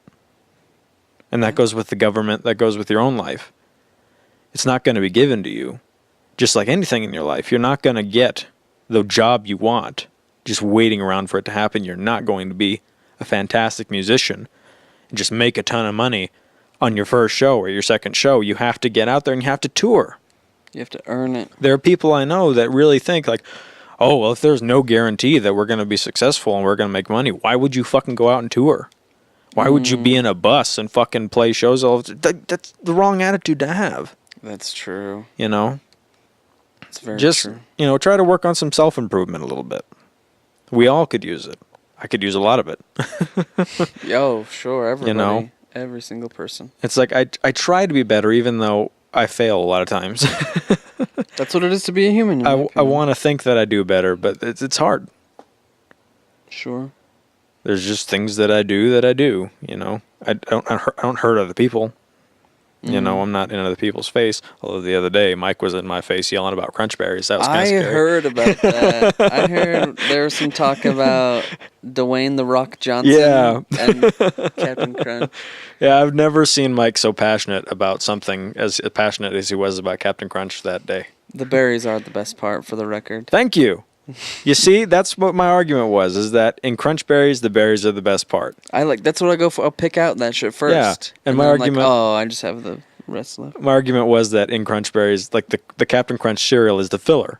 Speaker 2: And that goes with the government. That goes with your own life. It's not going to be given to you. Just like anything in your life. You're not going to get the job you want just waiting around for it to happen. You're not going to be a fantastic musician and just make a ton of money on your first show or your second show. You have to get out there and you have to tour.
Speaker 1: You have to earn it.
Speaker 2: There are people I know that really think like, oh, well, if there's no guarantee that we're going to be successful and we're going to make money, why would you fucking go out and tour? Why would you be in a bus and fucking play shows all the time? That's the wrong attitude to have.
Speaker 1: That's true.
Speaker 2: It's
Speaker 1: very
Speaker 2: just,
Speaker 1: true.
Speaker 2: Try to work on some self-improvement a little bit. We all could use it. I could use a lot of it.
Speaker 1: Yo, sure, everybody. Every single person.
Speaker 2: It's like I try to be better even though I fail a lot of times.
Speaker 1: That's what it is to be a human.
Speaker 2: I want to think that I do better, but it's hard.
Speaker 1: Sure.
Speaker 2: There's just things that I do. I don't hurt other people. I'm not in other people's face. Although the other day, Mike was in my face yelling about crunch berries. That was kind of scary.
Speaker 1: I heard about that. I heard there was some talk about Dwayne "The Rock" Johnson and Captain Crunch.
Speaker 2: Yeah, I've never seen Mike so passionate about something as passionate as he was about Captain Crunch that day.
Speaker 1: The berries are the best part, for the record.
Speaker 2: Thank you. You see, that's what my argument was, is that in crunch berries, the berries are the best part.
Speaker 1: That's what I go for. I'll pick out that shit first.
Speaker 2: Yeah. And my
Speaker 1: then
Speaker 2: argument...
Speaker 1: I just have the rest left.
Speaker 2: My argument was that in crunch berries, like the Captain Crunch cereal is the filler.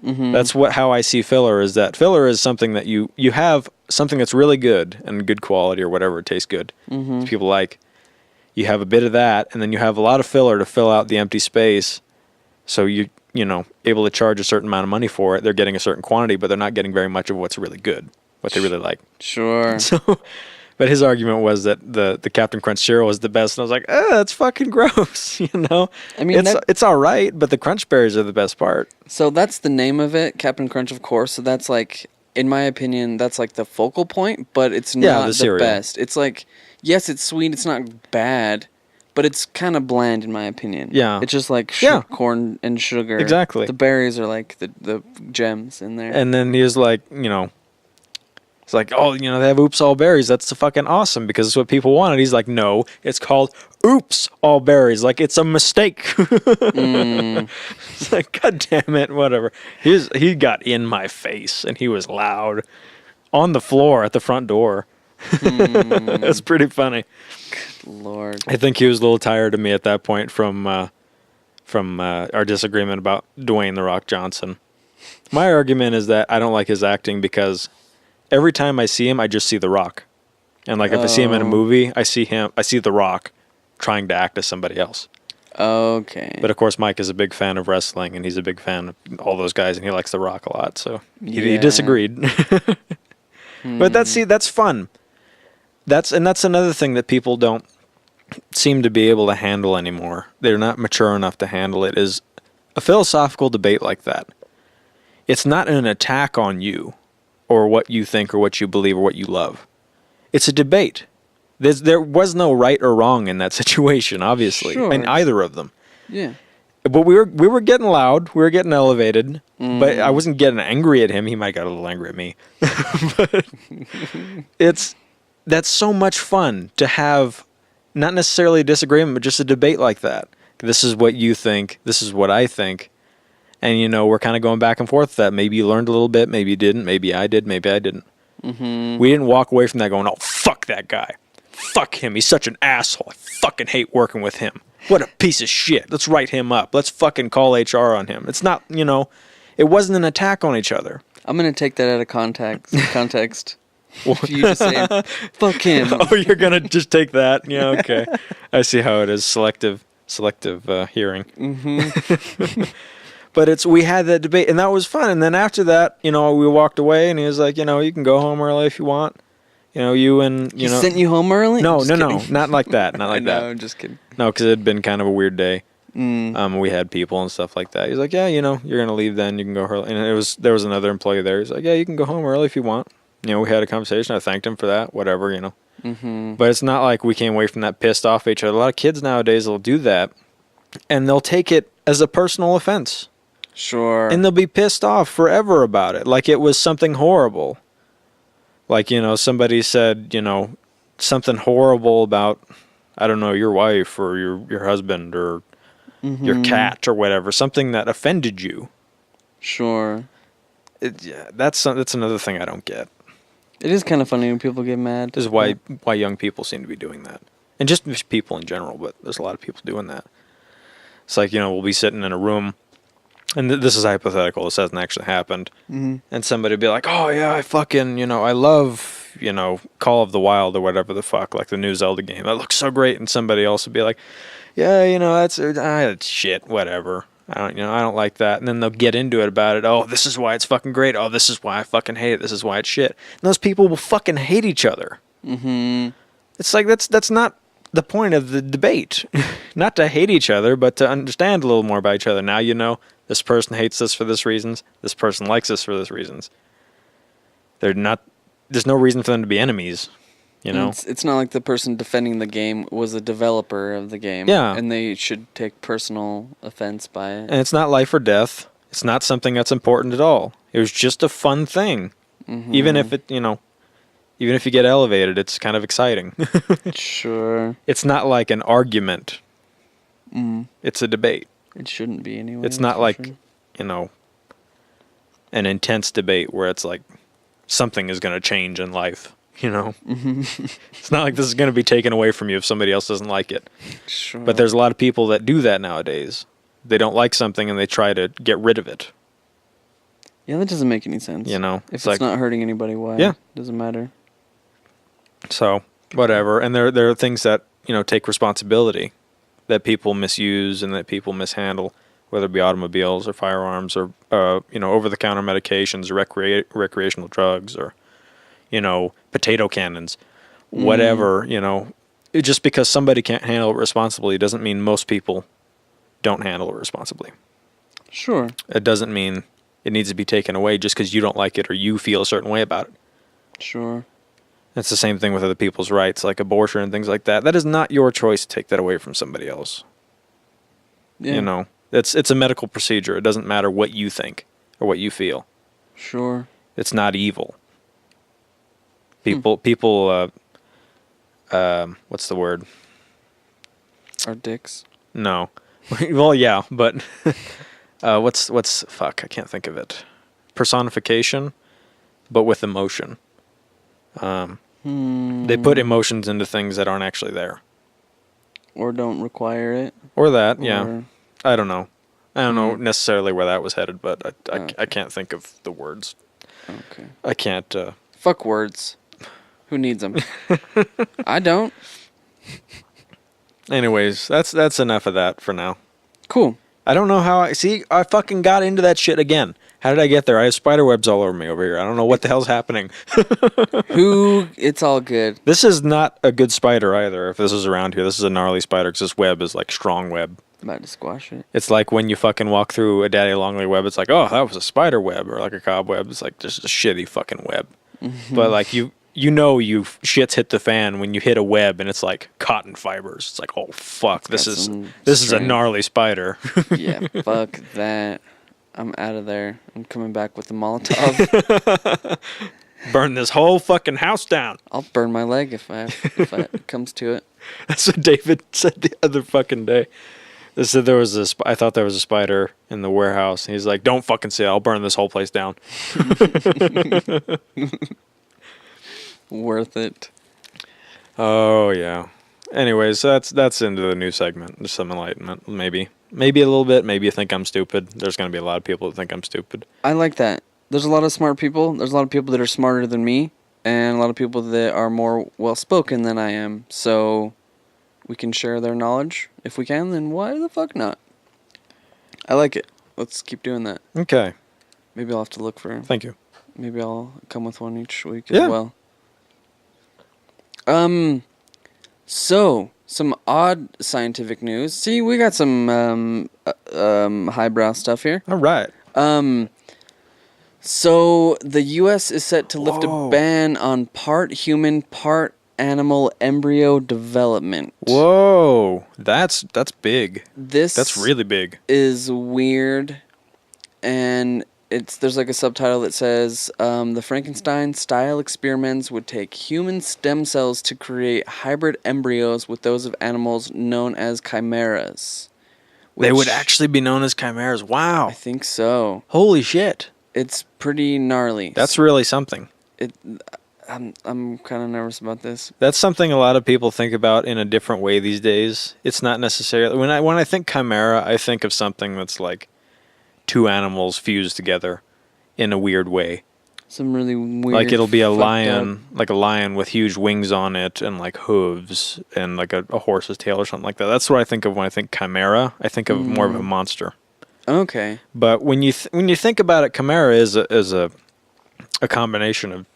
Speaker 2: Mm-hmm. That's how I see filler, is that filler is something that you have something that's really good and good quality or whatever, it tastes good. Mm-hmm. People like. You have a bit of that, and then you have a lot of filler to fill out the empty space. So able to charge a certain amount of money for it. They're getting a certain quantity, but they're not getting very much of what's really good, what they really like.
Speaker 1: Sure.
Speaker 2: So, but his argument was that the Captain Crunch cereal was the best, and I was like, that's fucking gross, I mean, it's all right, but the crunch berries are the best part.
Speaker 1: So that's the name of it, Captain Crunch, of course. So that's like, in my opinion, that's like the focal point, but it's not the best. It's like, yes, it's sweet, it's not bad. But it's kind of bland, in my opinion. Yeah. It's just like corn and sugar.
Speaker 2: Exactly.
Speaker 1: The berries are like the gems in there.
Speaker 2: And then he was like, it's like, oh, they have Oops All Berries. That's fucking awesome because it's what people wanted. He's like, no, it's called Oops All Berries. Like, it's a mistake. It's like, God damn it, whatever. He got in my face, and he was loud on the floor at the front door. That's pretty funny.
Speaker 1: Good Lord.
Speaker 2: I think he was a little tired of me at that point from our disagreement about Dwayne "The Rock" Johnson. My argument is that I don't like his acting because every time I see him, I just see The Rock. And like if I see him in a movie, I see The Rock trying to act as somebody else.
Speaker 1: Okay.
Speaker 2: But of course, Mike is a big fan of wrestling, and he's a big fan of all those guys, and he likes The Rock a lot. So he disagreed. But that's fun. That's another thing that people don't seem to be able to handle anymore. They're not mature enough to handle it, is a philosophical debate like that. it's not an attack on you or what you think or what you believe or what you love. It's a debate. There was no right or wrong in that situation, obviously,
Speaker 1: Sure.
Speaker 2: in either of them.
Speaker 1: Yeah.
Speaker 2: But we were getting loud, we were getting elevated, but I wasn't getting angry at him. He might got a little angry at me. But that's so much fun to have, not necessarily a disagreement, but just a debate like that. This is what you think, this is what I think. And, you know, we're kind of going back and forth with that. Maybe you learned a little bit, maybe you didn't, maybe I did, maybe I didn't. Mm-hmm. We didn't walk away from that going, oh, fuck that guy. Fuck him, he's such an asshole. I fucking hate working with him. What a piece of shit. Let's write him up. Let's fucking call HR on him. It's not, you know, it wasn't an attack on each other.
Speaker 1: I'm going to take that out of context. If you just say, fuck him.
Speaker 2: Oh, you're going to just take that? Yeah, okay. I see how it is. Selective hearing. Mm-hmm. But we had that debate, and that was fun. And then after that, you know, we walked away, and he was like, you know, you can go home early if you want. You know,
Speaker 1: He sent you home early?
Speaker 2: No, not like that. Not like that.
Speaker 1: No, I'm just kidding.
Speaker 2: No, because it had been kind of a weird day. We had people and stuff like that. He's like, yeah, you know, you're gonna leave then. You can go early. And there was another employee there. He's like, yeah, you can go home early if you want. You know, we had a conversation. I thanked him for that. Whatever, you know. Mm-hmm. But it's not like we came away from that pissed off at each other. A lot of kids nowadays will do that, and they'll take it as a personal offense.
Speaker 1: Sure.
Speaker 2: And they'll be pissed off forever about it, like it was something horrible. Like, you know, somebody said, you know, something horrible about, I don't know, your wife or your husband or your cat or whatever, something that offended you.
Speaker 1: Sure.
Speaker 2: That's another thing I don't get.
Speaker 1: It is kind of funny when people get mad.
Speaker 2: This is why young people seem to be doing that. And just people in general, but there's a lot of people doing that. It's like, you know, we'll be sitting in a room, and this is hypothetical, this hasn't actually happened, and somebody will be like, oh yeah, I fucking, you know, I love, you know, Call of the Wild or whatever the fuck, like the new Zelda game, that looks so great, and somebody else would be like, yeah, you know, that's shit, whatever, I don't like that, and then they'll get into it about it, oh, this is why it's fucking great, oh, this is why I fucking hate it, this is why it's shit, and those people will fucking hate each other. It's like, that's not the point of the debate. Not to hate each other, but to understand a little more about each other. Now you know this person hates us for this reasons. This person likes us for this reasons. There's no reason for them to be enemies. You know,
Speaker 1: it's not like the person defending the game was a developer of the game.
Speaker 2: Yeah,
Speaker 1: and they should take personal offense by it.
Speaker 2: And it's not life or death. It's not something that's important at all. It was just a fun thing. Even if it, you know. Even if you get elevated, it's kind of exciting.
Speaker 1: Sure.
Speaker 2: It's not like an argument. It's a debate.
Speaker 1: It shouldn't be anyway.
Speaker 2: It's not like, you know, an intense debate where it's like something is going to change in life, you know? It's not like this is going to be taken away from you if somebody else doesn't like it.
Speaker 1: Sure.
Speaker 2: But there's a lot of people that do that nowadays. They don't like something and they try to get rid of it.
Speaker 1: Yeah, that doesn't make any sense.
Speaker 2: You know?
Speaker 1: If it's not hurting anybody, why?
Speaker 2: Yeah.
Speaker 1: Doesn't matter.
Speaker 2: So, whatever. And there are things that, you know, take responsibility that people misuse and that people mishandle, whether it be automobiles or firearms or, you know, over-the-counter medications or recreational drugs or, you know, potato cannons, whatever, you know. Just because somebody can't handle it responsibly doesn't mean most people don't handle it responsibly.
Speaker 1: Sure.
Speaker 2: It doesn't mean it needs to be taken away just because you don't like it or you feel a certain way about it.
Speaker 1: Sure.
Speaker 2: It's the same thing with other people's rights, like abortion and things like that. That is not your choice to take that away from somebody else. Yeah. You know, it's a medical procedure. It doesn't matter what you think or what you feel.
Speaker 1: Sure.
Speaker 2: It's not evil. People, what's the word?
Speaker 1: Are dicks?
Speaker 2: No. Well, yeah, but what's fuck? I can't think of it. Personification, but with emotion. They put emotions into things that aren't actually there.
Speaker 1: Or don't require it.
Speaker 2: Or that, yeah. I don't know. I don't know necessarily where that was headed, but I can't think of the words.
Speaker 1: Okay.
Speaker 2: I can't.
Speaker 1: Fuck words. Who needs them? I don't.
Speaker 2: Anyways, that's enough of that for now.
Speaker 1: Cool.
Speaker 2: I don't know how I fucking got into that shit again. How did I get there? I have spider webs all over me over here. I don't know what the hell's happening.
Speaker 1: It's all good.
Speaker 2: This is not a good spider either. If this is around here, this is a gnarly spider because this web is like strong web.
Speaker 1: About to squash it.
Speaker 2: It's like when you fucking walk through a daddy longleaf web, it's like, oh, that was a spider web or like a cobweb. It's like just a shitty fucking web. But like you shit's hit the fan when you hit a web and it's like cotton fibers. It's like, oh fuck, this is a
Speaker 1: strength.
Speaker 2: gnarly spider.
Speaker 1: Yeah, fuck that. I'm out of there. I'm coming back with the Molotov.
Speaker 2: Burn this whole fucking house down.
Speaker 1: I'll burn my leg if it comes to it.
Speaker 2: That's what David said the other fucking day. They said I thought there was a spider in the warehouse. And he's like, don't fucking say it. I'll burn this whole place down.
Speaker 1: Worth it.
Speaker 2: Oh, yeah. Anyways, that's into the new segment. There's some enlightenment, maybe. Maybe a little bit. Maybe you think I'm stupid. There's going to be a lot of people that think I'm stupid.
Speaker 1: I like that. There's a lot of smart people. There's a lot of people that are smarter than me. And a lot of people that are more well-spoken than I am. So we can share their knowledge. If we can, then why the fuck not? I like it. Let's keep doing that.
Speaker 2: Okay.
Speaker 1: Maybe I'll have to look for...
Speaker 2: Thank you.
Speaker 1: Maybe I'll come with one each week
Speaker 2: Yeah.
Speaker 1: as well. So, some odd scientific news. See, we got some highbrow stuff here.
Speaker 2: All right.
Speaker 1: So, the U.S. is set to lift
Speaker 2: Whoa.
Speaker 1: a ban on part human, part animal embryo development.
Speaker 2: Whoa. That's big.
Speaker 1: This
Speaker 2: That's really big.
Speaker 1: is weird, and there's like a subtitle that says the Frankenstein-style experiments would take human stem cells to create hybrid embryos with those of animals known as chimeras.
Speaker 2: They would
Speaker 1: which
Speaker 2: actually be known as chimeras. Wow.
Speaker 1: I think so.
Speaker 2: Holy shit.
Speaker 1: It's pretty gnarly.
Speaker 2: That's really something.
Speaker 1: I'm kind of nervous about this.
Speaker 2: That's something a lot of people think about in a different way these days. It's not necessarily when I think chimera, I think of something that's like two animals fused together in a weird way.
Speaker 1: Some really weird.
Speaker 2: Like it'll be a
Speaker 1: fucked
Speaker 2: lion,
Speaker 1: up-
Speaker 2: like a lion with huge wings on it and like hooves and like a horse's tail or something like that. That's what I think of when I think chimera. I think of more of a monster.
Speaker 1: Okay.
Speaker 2: But when you think about it, chimera is a combination of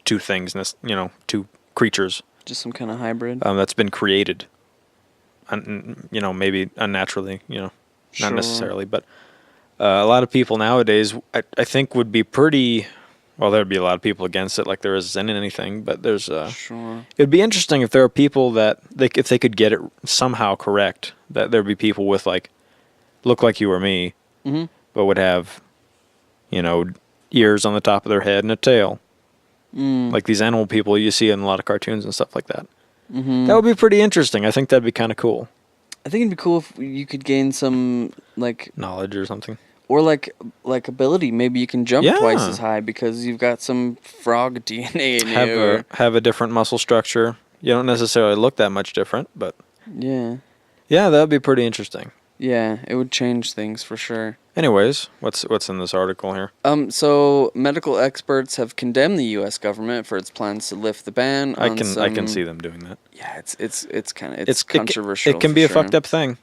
Speaker 2: two things, two creatures
Speaker 1: Just some kind of hybrid.
Speaker 2: that's been created. Maybe unnaturally, not
Speaker 1: Sure.
Speaker 2: necessarily, but a lot of people nowadays, I think, would be pretty. Well, there'd be a lot of people against it, like there is in anything. But there's
Speaker 1: Sure.
Speaker 2: it'd be interesting if there are people that if they could get it somehow correct, that there'd be people with like look like you or me, but would have, ears on the top of their head and a tail, like these animal people you see in a lot of cartoons and stuff like that. That would be pretty interesting. I think that'd be kind of cool.
Speaker 1: I think it'd be cool if you could gain some like
Speaker 2: Knowledge or something.
Speaker 1: or like ability. Maybe you can jump
Speaker 2: Yeah.
Speaker 1: twice as high because you've got some frog DNA in you.
Speaker 2: Have a different muscle structure. You don't necessarily look that much different, but
Speaker 1: Yeah.
Speaker 2: yeah, that'd be pretty interesting.
Speaker 1: Yeah, it would change things for sure.
Speaker 2: Anyways, what's in this article here?
Speaker 1: So medical experts have condemned the U.S. government for its plans to lift the ban.
Speaker 2: I
Speaker 1: on
Speaker 2: can
Speaker 1: some-
Speaker 2: see them doing that.
Speaker 1: Yeah, it's kind of
Speaker 2: It's
Speaker 1: controversial.
Speaker 2: It can
Speaker 1: for
Speaker 2: be a
Speaker 1: sure.
Speaker 2: fucked up thing.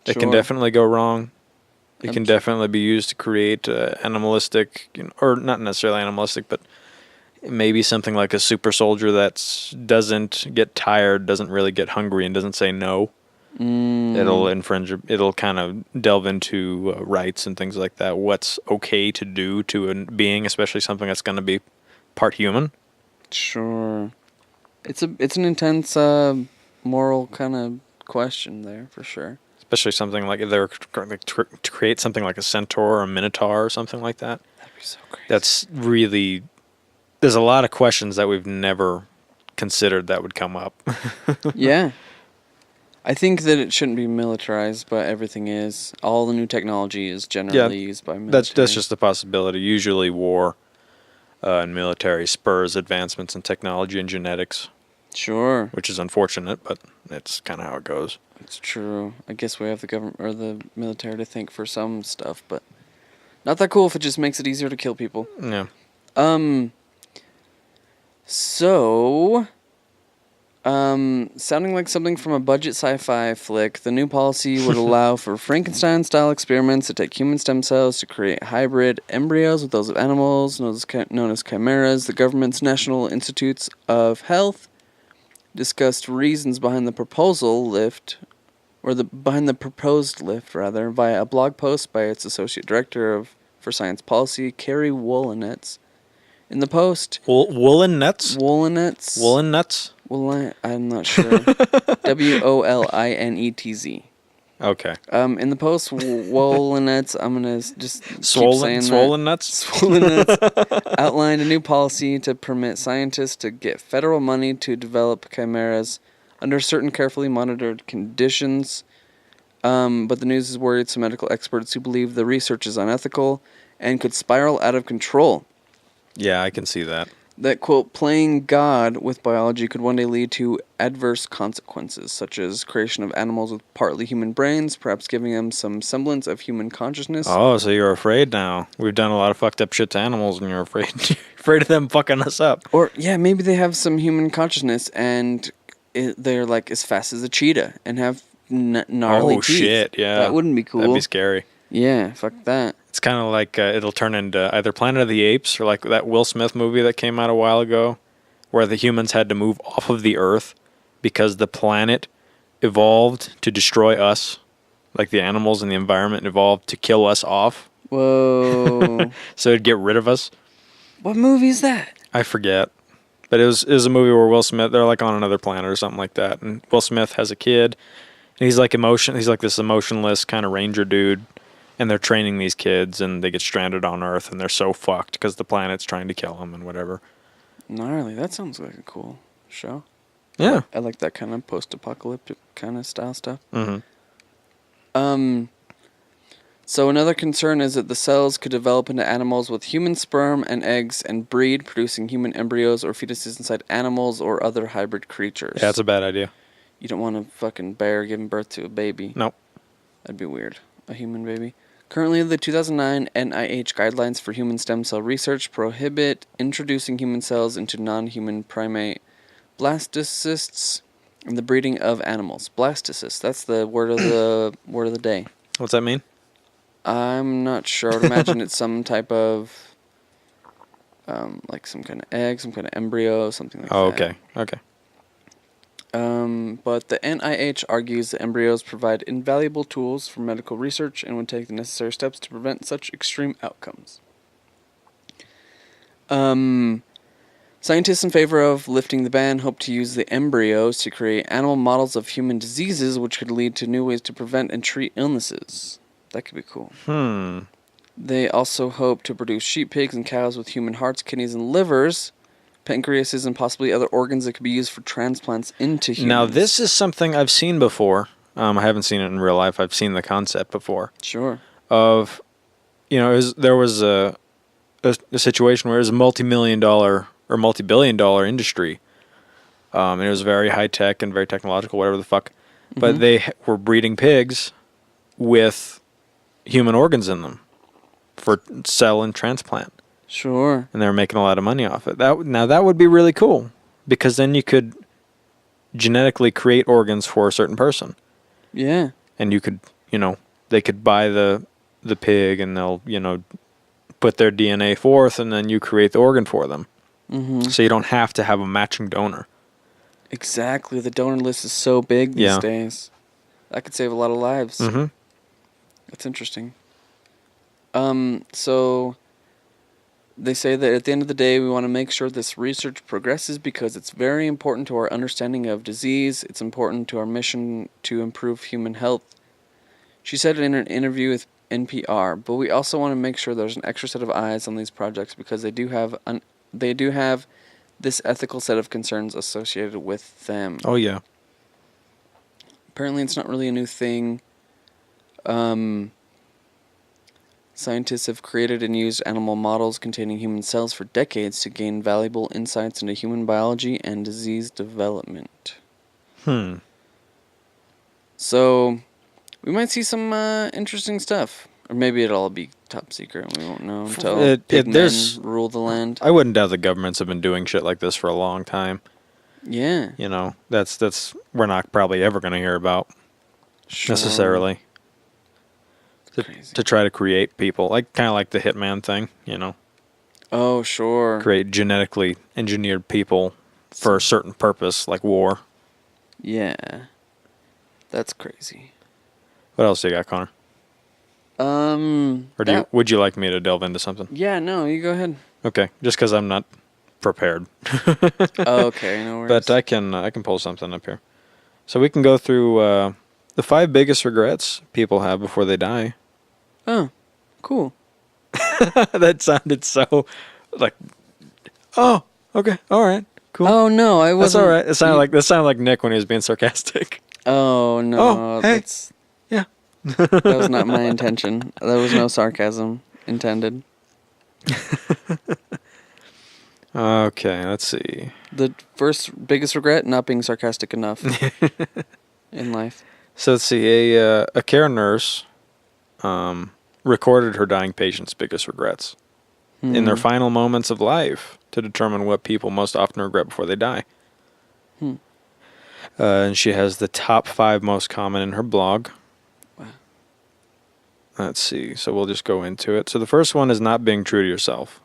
Speaker 2: It can
Speaker 1: Sure.
Speaker 2: definitely go wrong. It
Speaker 1: I'm
Speaker 2: can
Speaker 1: s-
Speaker 2: definitely be used to create animalistic, or not necessarily animalistic, but maybe something like a super soldier that doesn't get tired, doesn't really get hungry, and doesn't say no. It'll infringe. It'll kind of delve into rights and things like that. What's okay to do to a being, especially something that's going to be part human.
Speaker 1: Sure. It's an intense moral kind of question there for sure.
Speaker 2: Especially something like if they were to create something like a centaur or a minotaur or something like that.
Speaker 1: That'd be so crazy.
Speaker 2: That's really. There's a lot of questions that we've never considered that would come up.
Speaker 1: Yeah. I think that it shouldn't be militarized, but everything is. All the new technology is generally used by military.
Speaker 2: That's just a possibility. Usually war and military spurs advancements in technology and genetics,
Speaker 1: Sure.
Speaker 2: which is unfortunate, but it's kind of how it goes.
Speaker 1: It's true. I guess we have the government or the military to think for some stuff, but not that cool if it just makes it easier to kill people.
Speaker 2: Yeah.
Speaker 1: So, sounding like something from a budget sci-fi flick, the new policy would allow for Frankenstein-style experiments to take human stem cells to create hybrid embryos with those of animals, known as chimeras. The government's National Institutes of Health discussed reasons behind the proposal lift or behind the proposed lift, rather, via a blog post by its associate director for science policy, Carrie Wollinetz. In the post,
Speaker 2: Woolen nuts?
Speaker 1: Wollinetz.
Speaker 2: Woolen nuts?
Speaker 1: I'm not sure. Wolinetz.
Speaker 2: Okay.
Speaker 1: In the post, Wollinetz, I'm gonna just keep saying
Speaker 2: swollen nuts?
Speaker 1: Swollen nuts outlined a new policy to permit scientists to get federal money to develop chimeras under certain carefully monitored conditions. But the news has worried some medical experts who believe the research is unethical and could spiral out of control.
Speaker 2: Yeah, I can see that.
Speaker 1: That, quote, playing God with biology could one day lead to adverse consequences, such as creation of animals with partly human brains, perhaps giving them some semblance of human consciousness.
Speaker 2: Oh, so you're afraid now. We've done a lot of fucked up shit to animals, and you're afraid of them fucking us up.
Speaker 1: Or, yeah, maybe they have some human consciousness, and they're, like, as fast as a cheetah, and have gnarly teeth.
Speaker 2: Shit, yeah.
Speaker 1: That wouldn't be cool.
Speaker 2: That'd be scary.
Speaker 1: Yeah, fuck that.
Speaker 2: It's kind of like it'll turn into either Planet of the Apes or like that Will Smith movie that came out a while ago where the humans had to move off of the Earth because the planet evolved to destroy us. Like the animals and the environment evolved to kill us off.
Speaker 1: Whoa.
Speaker 2: So it'd get rid of us.
Speaker 1: What movie is that?
Speaker 2: I forget. But it was a movie where Will Smith, they're like on another planet or something like that. And Will Smith has a kid. And he's like this emotionless kind of ranger dude. And they're training these kids, and they get stranded on Earth, and they're so fucked because the planet's trying to kill them and whatever.
Speaker 1: Gnarly. That sounds like a cool show.
Speaker 2: Yeah.
Speaker 1: I like that kind of post-apocalyptic kind of style stuff.
Speaker 2: Mm-hmm.
Speaker 1: So another concern is that the cells could develop into animals with human sperm and eggs and breed, producing human embryos or fetuses inside animals or other hybrid creatures.
Speaker 2: Yeah, that's a bad idea.
Speaker 1: You don't want a fucking bear giving birth to a baby.
Speaker 2: Nope.
Speaker 1: That'd be weird. A human baby. Currently, the 2009 NIH guidelines for human stem cell research prohibit introducing human cells into non-human primate blastocysts and the breeding of animals. Blastocysts. That's the word of the day.
Speaker 2: What's that mean?
Speaker 1: I'm not sure. I would imagine it's some type of, like some kind of egg, some kind of embryo, something like that.
Speaker 2: Oh, okay. Okay.
Speaker 1: But the NIH argues that embryos provide invaluable tools for medical research and would take the necessary steps to prevent such extreme outcomes. Scientists in favor of lifting the ban hope to use the embryos to create animal models of human diseases, which could lead to new ways to prevent and treat illnesses. That could be cool. They also hope to produce sheep, pigs, and cows with human hearts, kidneys, and livers, pancreases, and possibly other organs that could be used for transplants into humans.
Speaker 2: Now, this is something I've seen before. I haven't seen it in real life. I've seen the concept before.
Speaker 1: Sure.
Speaker 2: Of, there was a situation where it was a multi-million-dollar or multi-billion-dollar industry. And it was very high-tech and very technological, whatever the fuck. But they were breeding pigs with human organs in them for cell and transplant.
Speaker 1: Sure.
Speaker 2: And they were making a lot of money off it. That would be really cool, because then you could genetically create organs for a certain person.
Speaker 1: Yeah.
Speaker 2: And you could, they could buy the pig, and they'll, put their DNA forth, and then you create the organ for them.
Speaker 1: Mm-hmm.
Speaker 2: So you don't have to have a matching donor.
Speaker 1: Exactly. The donor list is so big these days. That could save a lot of lives.
Speaker 2: Mm-hmm.
Speaker 1: That's interesting. So they say that at the end of the day, we want to make sure this research progresses because it's very important to our understanding of disease. It's important to our mission to improve human health. She said in an interview with NPR, but we also want to make sure there's an extra set of eyes on these projects because they do have this ethical set of concerns associated with them.
Speaker 2: Oh, yeah.
Speaker 1: Apparently, it's not really a new thing. Scientists have created and used animal models containing human cells for decades to gain valuable insights into human biology and disease development. So, we might see some interesting stuff. Or maybe it'll all be top secret and we won't know until pigmen rule the land.
Speaker 2: I wouldn't doubt the governments have been doing shit like this for a long time.
Speaker 1: Yeah.
Speaker 2: That's we're not probably ever going to hear about necessarily. To try to create people, kind of like the Hitman thing,
Speaker 1: Oh, sure.
Speaker 2: Create genetically engineered people for a certain purpose, like war.
Speaker 1: Yeah. That's crazy.
Speaker 2: What else do you got, Connor? Or would you like me to delve into something?
Speaker 1: Yeah, no, you go ahead.
Speaker 2: Okay, just because I'm not prepared.
Speaker 1: Okay, no worries.
Speaker 2: But I can pull something up here. So we can go through the 5 biggest regrets people have before they die.
Speaker 1: Oh, cool.
Speaker 2: That sounded so like, oh, okay, all right, cool.
Speaker 1: Oh no, I
Speaker 2: That's
Speaker 1: wasn't.
Speaker 2: all right. That sounded like Nick when he was being sarcastic.
Speaker 1: Oh no,
Speaker 2: Oh, hey. Yeah.
Speaker 1: That was not my intention. There was no sarcasm intended.
Speaker 2: Okay, let's see.
Speaker 1: The first biggest regret, not being sarcastic enough in life.
Speaker 2: So let's see. A care nurse recorded her dying patient's biggest regrets in their final moments of life to determine what people most often regret before they die. And she has the top 5 most common in her blog.
Speaker 1: Wow.
Speaker 2: Let's see. So we'll just go into it. So the first one is not being true to yourself.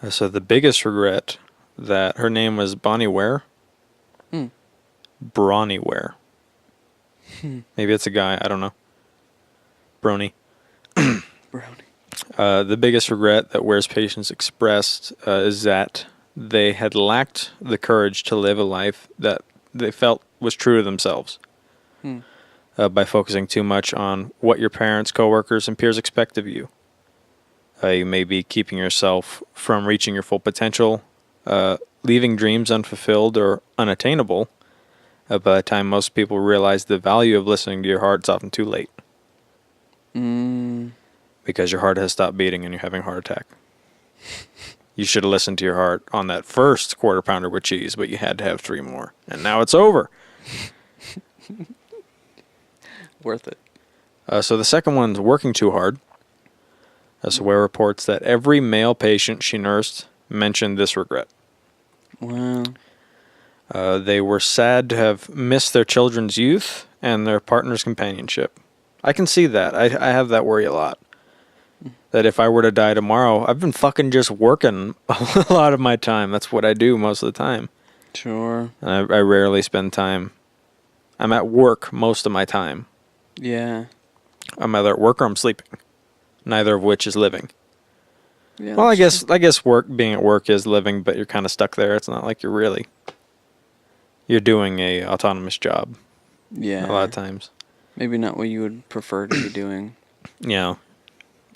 Speaker 2: So the biggest regret that her name was Bonnie Ware. Bronnie Ware. Maybe it's a guy. I don't know. Brony. The biggest regret that Ware's patients expressed is that they had lacked the courage to live a life that they felt was true to themselves by focusing too much on what your parents, coworkers, and peers expect of you. You may be keeping yourself from reaching your full potential, leaving dreams unfulfilled or unattainable. By the time most people realize the value of listening to your heart, it's often too late. Because your heart has stopped beating and you're having a heart attack. You should have listened to your heart on that first quarter pounder with cheese, but you had to have 3 more. And now it's over.
Speaker 1: Worth it.
Speaker 2: So the second one's working too hard. So Ware reports that every male patient she nursed mentioned this regret.
Speaker 1: Wow.
Speaker 2: They were sad to have missed their children's youth and their partner's companionship. I can see that. I have that worry a lot. That if I were to die tomorrow, I've been fucking just working a lot of my time. That's what I do most of the time.
Speaker 1: Sure.
Speaker 2: And I rarely spend time. I'm at work most of my time.
Speaker 1: Yeah.
Speaker 2: I'm either at work or I'm sleeping. Neither of which is living.
Speaker 1: Yeah.
Speaker 2: Well, I guess being at work is living, but you're kind of stuck there. It's not like you're doing a autonomous job.
Speaker 1: Yeah.
Speaker 2: A lot of times.
Speaker 1: Maybe not what you would prefer to be doing.
Speaker 2: Yeah.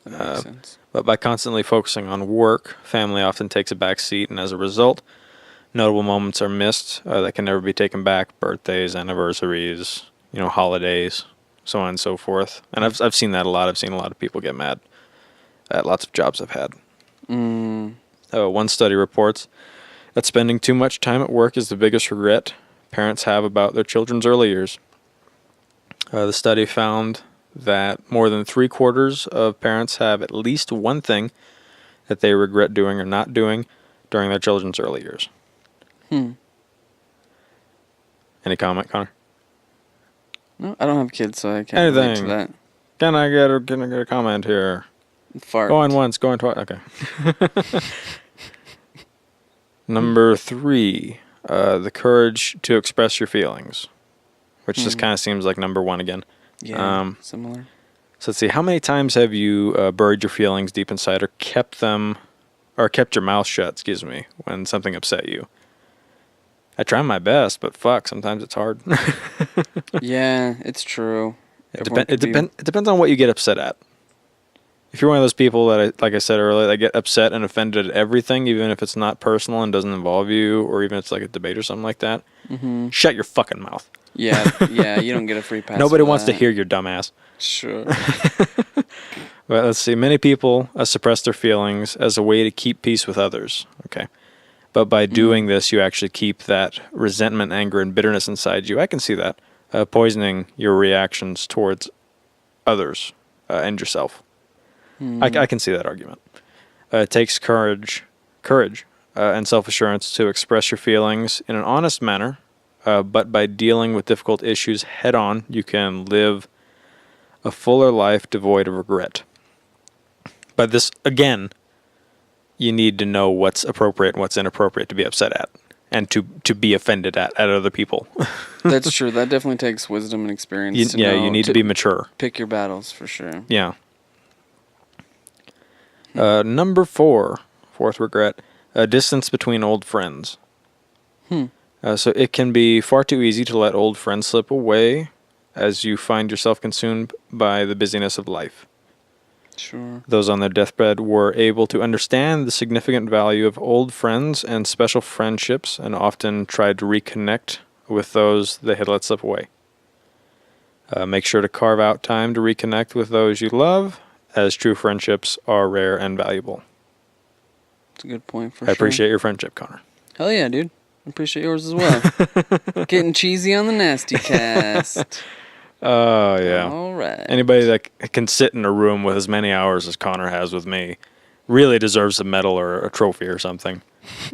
Speaker 1: That makes sense.
Speaker 2: But by constantly focusing on work, family often takes a back seat, and as a result, notable moments are missed that can never be taken back. Birthdays, anniversaries, holidays, so on and so forth. And I've seen that a lot. I've seen a lot of people get mad at lots of jobs I've had. One study reports that spending too much time at work is the biggest regret parents have about their children's early years. The study found that more than 3/4 of parents have at least one thing that they regret doing or not doing during their children's early years. Any comment, Connor?
Speaker 1: No, I don't have kids, so I can't relate to that.
Speaker 2: Can I get a comment here?
Speaker 1: Fart.
Speaker 2: Going once, going twice. Okay. Number 3, the courage to express your feelings, which just kind of seems like number 1 again.
Speaker 1: Yeah, similar.
Speaker 2: So let's see. How many times have you buried your feelings deep inside, or kept your mouth shut? When something upset you. I try my best, but fuck, sometimes it's hard.
Speaker 1: Yeah, it's true.
Speaker 2: It depends on what you get upset at. If you're one of those people that, like I said earlier, that get upset and offended at everything, even if it's not personal and doesn't involve you, or even if it's like a debate or something like that, shut your fucking mouth.
Speaker 1: Yeah, you don't get a free pass.
Speaker 2: Nobody wants to hear your dumb ass.
Speaker 1: Sure.
Speaker 2: But let's see. Many people suppress their feelings as a way to keep peace with others. Okay. But by doing this, you actually keep that resentment, anger, and bitterness inside you. I can see that. Poisoning your reactions towards others and yourself. I can see that argument. It takes courage, and self-assurance to express your feelings in an honest manner. But by dealing with difficult issues head-on, you can live a fuller life devoid of regret. But this, again, you need to know what's appropriate and what's inappropriate to be upset at. and to be offended at other people.
Speaker 1: That's true. That definitely takes wisdom and experience.
Speaker 2: You need to be mature.
Speaker 1: Pick your battles for sure.
Speaker 2: Yeah. Number 4, fourth regret, a distance between old friends. So it can be far too easy to let old friends slip away as you find yourself consumed by the busyness of life.
Speaker 1: Sure.
Speaker 2: Those on their deathbed were able to understand the significant value of old friends and special friendships and often tried to reconnect with those they had let slip away. Make sure to carve out time to reconnect with those you love, as true friendships are rare and valuable.
Speaker 1: That's a good point for
Speaker 2: I
Speaker 1: sure.
Speaker 2: appreciate your friendship, Connor.
Speaker 1: Hell yeah, dude. I appreciate yours as well. Getting cheesy on the nasty cast.
Speaker 2: Oh, yeah.
Speaker 1: All right.
Speaker 2: Anybody that can sit in a room with as many hours as Connor has with me really deserves a medal or a trophy or something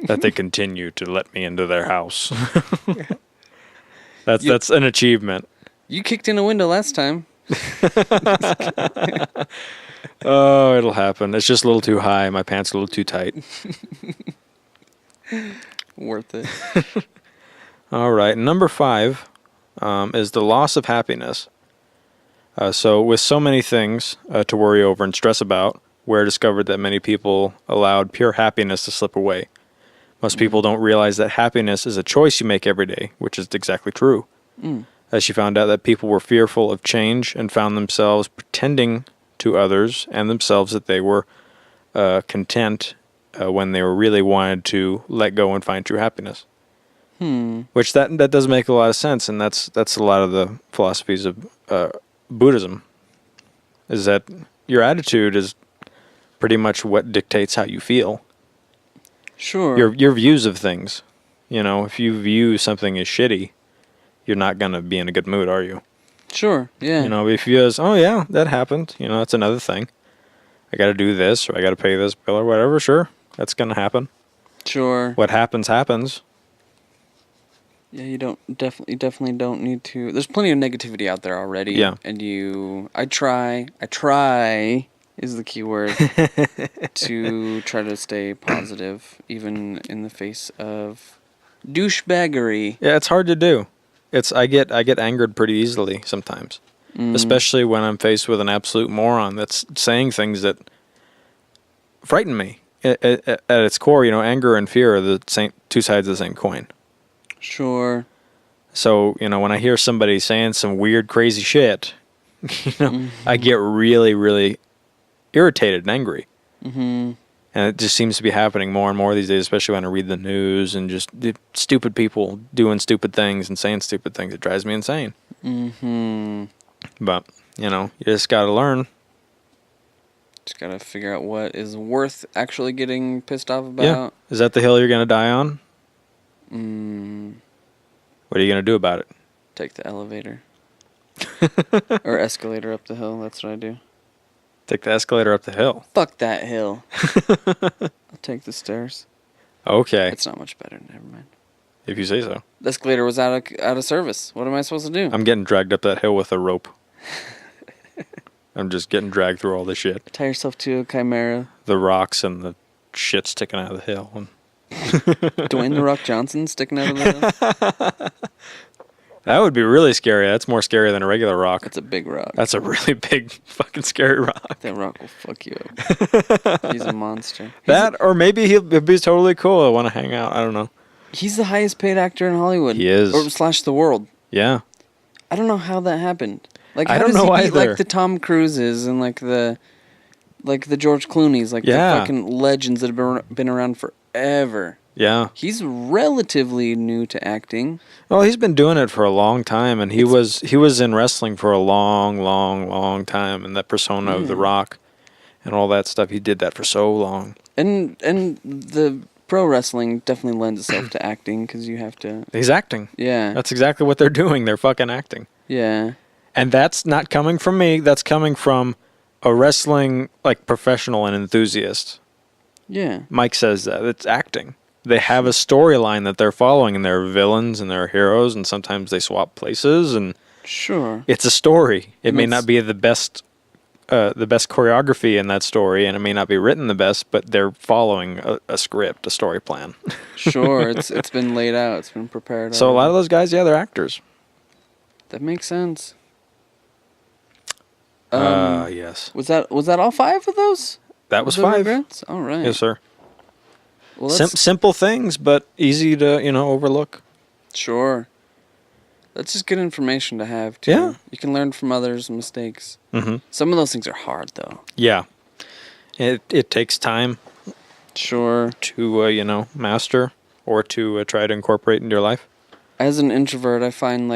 Speaker 2: that they continue to let me into their house. That's an achievement.
Speaker 1: You kicked in a window last time.
Speaker 2: Oh, it'll happen. It's just a little too high. My pants are a little too tight.
Speaker 1: Worth it.
Speaker 2: All right. Number 5 is the loss of happiness. So with so many things to worry over and stress about, Ware discovered that many people allowed pure happiness to slip away. Most people don't realize that happiness is a choice you make every day, which is exactly true. As she found out that people were fearful of change and found themselves pretending to others and themselves that they were content when they were really wanted to let go and find true happiness. Which that does make a lot of sense, and that's a lot of the philosophies of Buddhism. Is that your attitude is pretty much what dictates how you feel.
Speaker 1: Sure.
Speaker 2: Your views of things. You know, if you view something as shitty, you're not gonna be in a good mood, are you?
Speaker 1: Sure. Yeah.
Speaker 2: You know, if you as, oh yeah, that happened. You know, that's another thing. I got to do this, or I got to pay this bill, or whatever. Sure, that's gonna happen.
Speaker 1: Sure.
Speaker 2: What happens happens.
Speaker 1: Yeah, you definitely don't need to. There's plenty of negativity out there already.
Speaker 2: Yeah.
Speaker 1: And I try is the key word, to try to stay positive, even in the face of douchebaggery.
Speaker 2: Yeah, it's hard to do. I get angered pretty easily sometimes, especially when I'm faced with an absolute moron that's saying things that frighten me. At its core, you know, anger and fear are the same, two sides of the same coin.
Speaker 1: Sure.
Speaker 2: So, you know, when I hear somebody saying some weird, crazy shit, you know, I get really, really irritated and angry. And it just seems to be happening more and more these days, especially when I read the news and just stupid people doing stupid things and saying stupid things. It drives me insane. But, you know, you just got to learn.
Speaker 1: Just gotta figure out what is worth actually getting pissed off about.
Speaker 2: Yeah. Is that the hill you're going to die on? What are you going to do about it?
Speaker 1: Take the elevator. Or escalator up the hill. That's what I do.
Speaker 2: Take the escalator up the hill.
Speaker 1: Fuck that hill. I'll take the stairs.
Speaker 2: Okay.
Speaker 1: It's not much better. Never mind.
Speaker 2: If you say so.
Speaker 1: The escalator was out of service. What am I supposed to do?
Speaker 2: I'm getting dragged up that hill with a rope. I'm just getting dragged through all this shit.
Speaker 1: Tie yourself to a chimera.
Speaker 2: The rocks and the shit sticking out of the hill. And
Speaker 1: Dwayne "The Rock" Johnson sticking out of the hill.
Speaker 2: that would be really scary. That's more scary than a regular rock.
Speaker 1: That's a big rock.
Speaker 2: That's a really big fucking scary rock.
Speaker 1: That rock will fuck you up. He's a monster.
Speaker 2: Or maybe he'll be totally cool. I want to hang out. I don't know.
Speaker 1: He's the highest paid actor in Hollywood.
Speaker 2: He is.
Speaker 1: Or / the world.
Speaker 2: Yeah.
Speaker 1: I don't know how that happened. Like, how
Speaker 2: I don't
Speaker 1: does
Speaker 2: know
Speaker 1: he beat,
Speaker 2: either.
Speaker 1: like, the Tom Cruises and, like the George Clooney's, like, the fucking legends that have been around forever.
Speaker 2: Yeah.
Speaker 1: He's relatively new to acting.
Speaker 2: Well, he's been doing it for a long time, and he was in wrestling for a long, long, long time, and that persona of The Rock and all that stuff, he did that for so long.
Speaker 1: And the pro wrestling definitely lends itself to acting, because you have to...
Speaker 2: He's acting.
Speaker 1: Yeah.
Speaker 2: That's exactly what they're doing. They're fucking acting.
Speaker 1: Yeah.
Speaker 2: And that's not coming from me. That's coming from a wrestling, like, professional and enthusiast.
Speaker 1: Yeah.
Speaker 2: Mike says that. It's acting. They have a storyline that they're following, and there are villains and there are heroes, and sometimes they swap places, and
Speaker 1: Sure.
Speaker 2: it's a story. It may
Speaker 1: It's-
Speaker 2: not be the best the best choreography in that story, and it may not be written the best, but they're following a script, a story plan.
Speaker 1: Sure, it's been laid out. It's been prepared.
Speaker 2: So a lot
Speaker 1: already.
Speaker 2: of those guys, yeah, they're actors.
Speaker 1: That makes sense.
Speaker 2: Yes.
Speaker 1: Was that all 5 of those?
Speaker 2: That was
Speaker 1: The
Speaker 2: 5.
Speaker 1: regrets? All right.
Speaker 2: Yes, sir.
Speaker 1: Well, that's
Speaker 2: Simple things, but easy to, overlook.
Speaker 1: sure. That's just good information to have too.
Speaker 2: Yeah.
Speaker 1: You can learn from others' mistakes.
Speaker 2: Mm-hmm.
Speaker 1: Some of those things are hard though.
Speaker 2: Yeah. It takes time
Speaker 1: Sure.
Speaker 2: to, master or to try to incorporate into your life.
Speaker 1: As an introvert, I find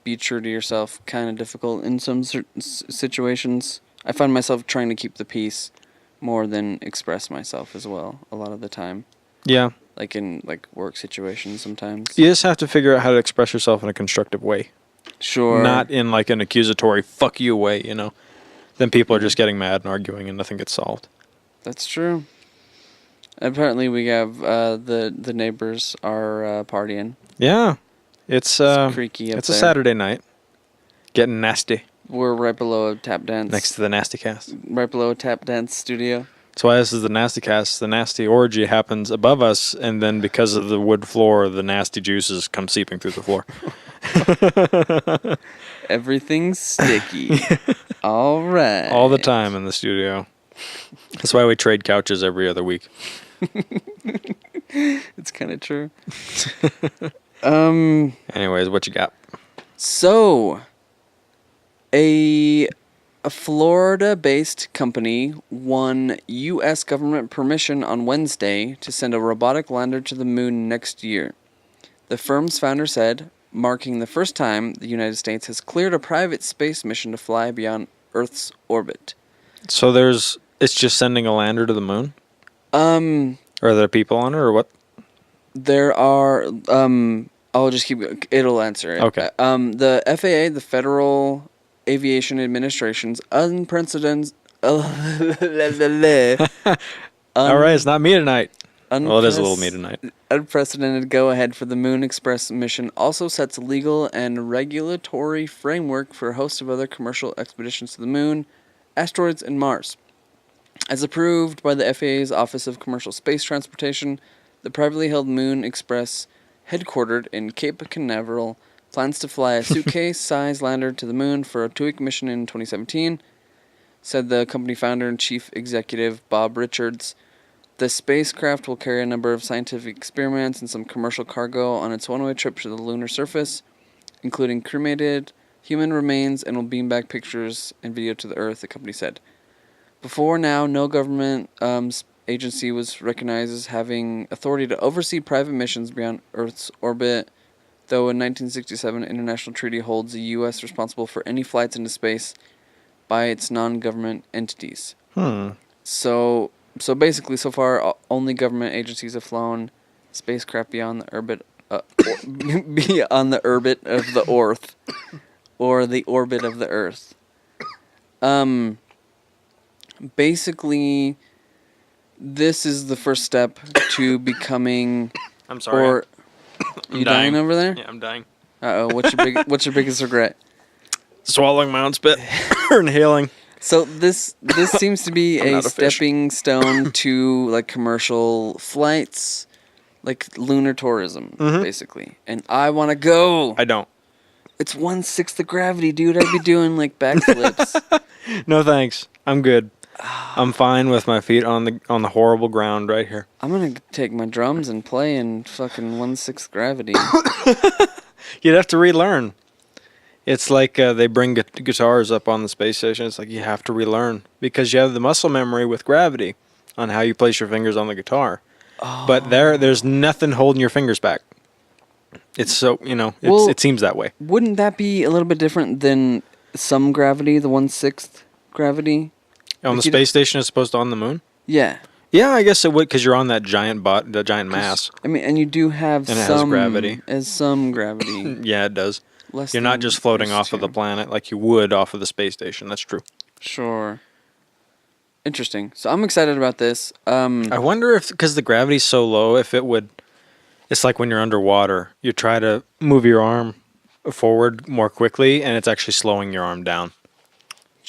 Speaker 1: be true to yourself kind of difficult in some situations. I find myself trying to keep the peace more than express myself as well a lot of the time.
Speaker 2: Yeah.
Speaker 1: Like in work situations sometimes.
Speaker 2: You just have to figure out how to express yourself in a constructive way.
Speaker 1: Sure.
Speaker 2: Not in an accusatory fuck you way, Then people are just getting mad and arguing and nothing gets solved.
Speaker 1: That's true. Apparently we have the neighbors are partying.
Speaker 2: Yeah. It's
Speaker 1: creaky up
Speaker 2: it's a
Speaker 1: there.
Speaker 2: Saturday night. Getting nasty.
Speaker 1: We're right below a tap dance.
Speaker 2: Next to the Nasty Cast.
Speaker 1: Right below a tap dance studio.
Speaker 2: That's why this is the Nasty Cast. The nasty orgy happens above us, and then because of the wood floor, the nasty juices come seeping through the floor.
Speaker 1: Everything's sticky. All right.
Speaker 2: All the time in the studio. That's why we trade couches every other week.
Speaker 1: It's kind of true.
Speaker 2: Anyways, what you got?
Speaker 1: So, a Florida-based company won U.S. government permission on Wednesday to send a robotic lander to the moon next year. The firm's founder said, marking the first time the United States has cleared a private space mission to fly beyond Earth's orbit.
Speaker 2: So it's just sending a lander to the moon? Are there people on it or what?
Speaker 1: There are, I'll just it'll answer it.
Speaker 2: Okay.
Speaker 1: The FAA, the Federal Aviation Administration's unprecedented,
Speaker 2: All right, it's not me tonight. Well, it is a little me tonight.
Speaker 1: Unprecedented go-ahead for the Moon Express mission also sets a legal and regulatory framework for a host of other commercial expeditions to the Moon, asteroids, and Mars. As approved by the FAA's Office of Commercial Space Transportation, the privately held Moon Express, headquartered in Cape Canaveral, plans to fly a suitcase-sized lander to the Moon for a 2-week mission in 2017, said the company founder and chief executive Bob Richards. The spacecraft will carry a number of scientific experiments and some commercial cargo on its one-way trip to the lunar surface, including cremated human remains, and will beam back pictures and video to the Earth, the company said. Before now, no government agency was recognized as having authority to oversee private missions beyond Earth's orbit, though a 1967 international treaty holds the U.S. responsible for any flights into space by its non-government entities. So basically, so far, only government agencies have flown spacecraft beyond the orbit, beyond the orbit of the Earth, or the orbit of the Earth. Basically, this is the first step to becoming.
Speaker 2: I'm sorry.
Speaker 1: Or you dying over there?
Speaker 2: Yeah, I'm dying.
Speaker 1: Uh-oh. What's your biggest regret?
Speaker 2: Swallowing my own spit or inhaling.
Speaker 1: So this seems to be
Speaker 2: I'm
Speaker 1: a
Speaker 2: not a fish.
Speaker 1: stepping stone to commercial flights, lunar tourism, basically. And I want to go.
Speaker 2: I don't.
Speaker 1: It's 1/6 the gravity, dude. I'd be doing backflips.
Speaker 2: No thanks. I'm good. I'm fine with my feet on the horrible ground right here.
Speaker 1: I'm gonna take my drums and play in fucking 1/6 gravity.
Speaker 2: You'd have to relearn. It's like they bring guitars up on the space station. It's like you have to relearn because you have the muscle memory with gravity on how you place your fingers on the guitar.
Speaker 1: Oh.
Speaker 2: But there's nothing holding your fingers back. It's so, it seems that way.
Speaker 1: Wouldn't that be a little bit different than some gravity, the 1/6 gravity?
Speaker 2: On the space station as opposed to on the moon?
Speaker 1: Yeah.
Speaker 2: Yeah, I guess it would because you're on that giant mass.
Speaker 1: I mean, and you do have
Speaker 2: And it has
Speaker 1: some
Speaker 2: gravity.
Speaker 1: Some gravity.
Speaker 2: Yeah, it does.
Speaker 1: Less
Speaker 2: You're not
Speaker 1: than
Speaker 2: just floating
Speaker 1: used
Speaker 2: off of
Speaker 1: to.
Speaker 2: the planet like you would off of the space station. That's true.
Speaker 1: Sure. Interesting. So I'm excited about this.
Speaker 2: I wonder if, because the gravity's so low, if it would, it's like when you're underwater, you try to move your arm forward more quickly and it's actually slowing your arm down.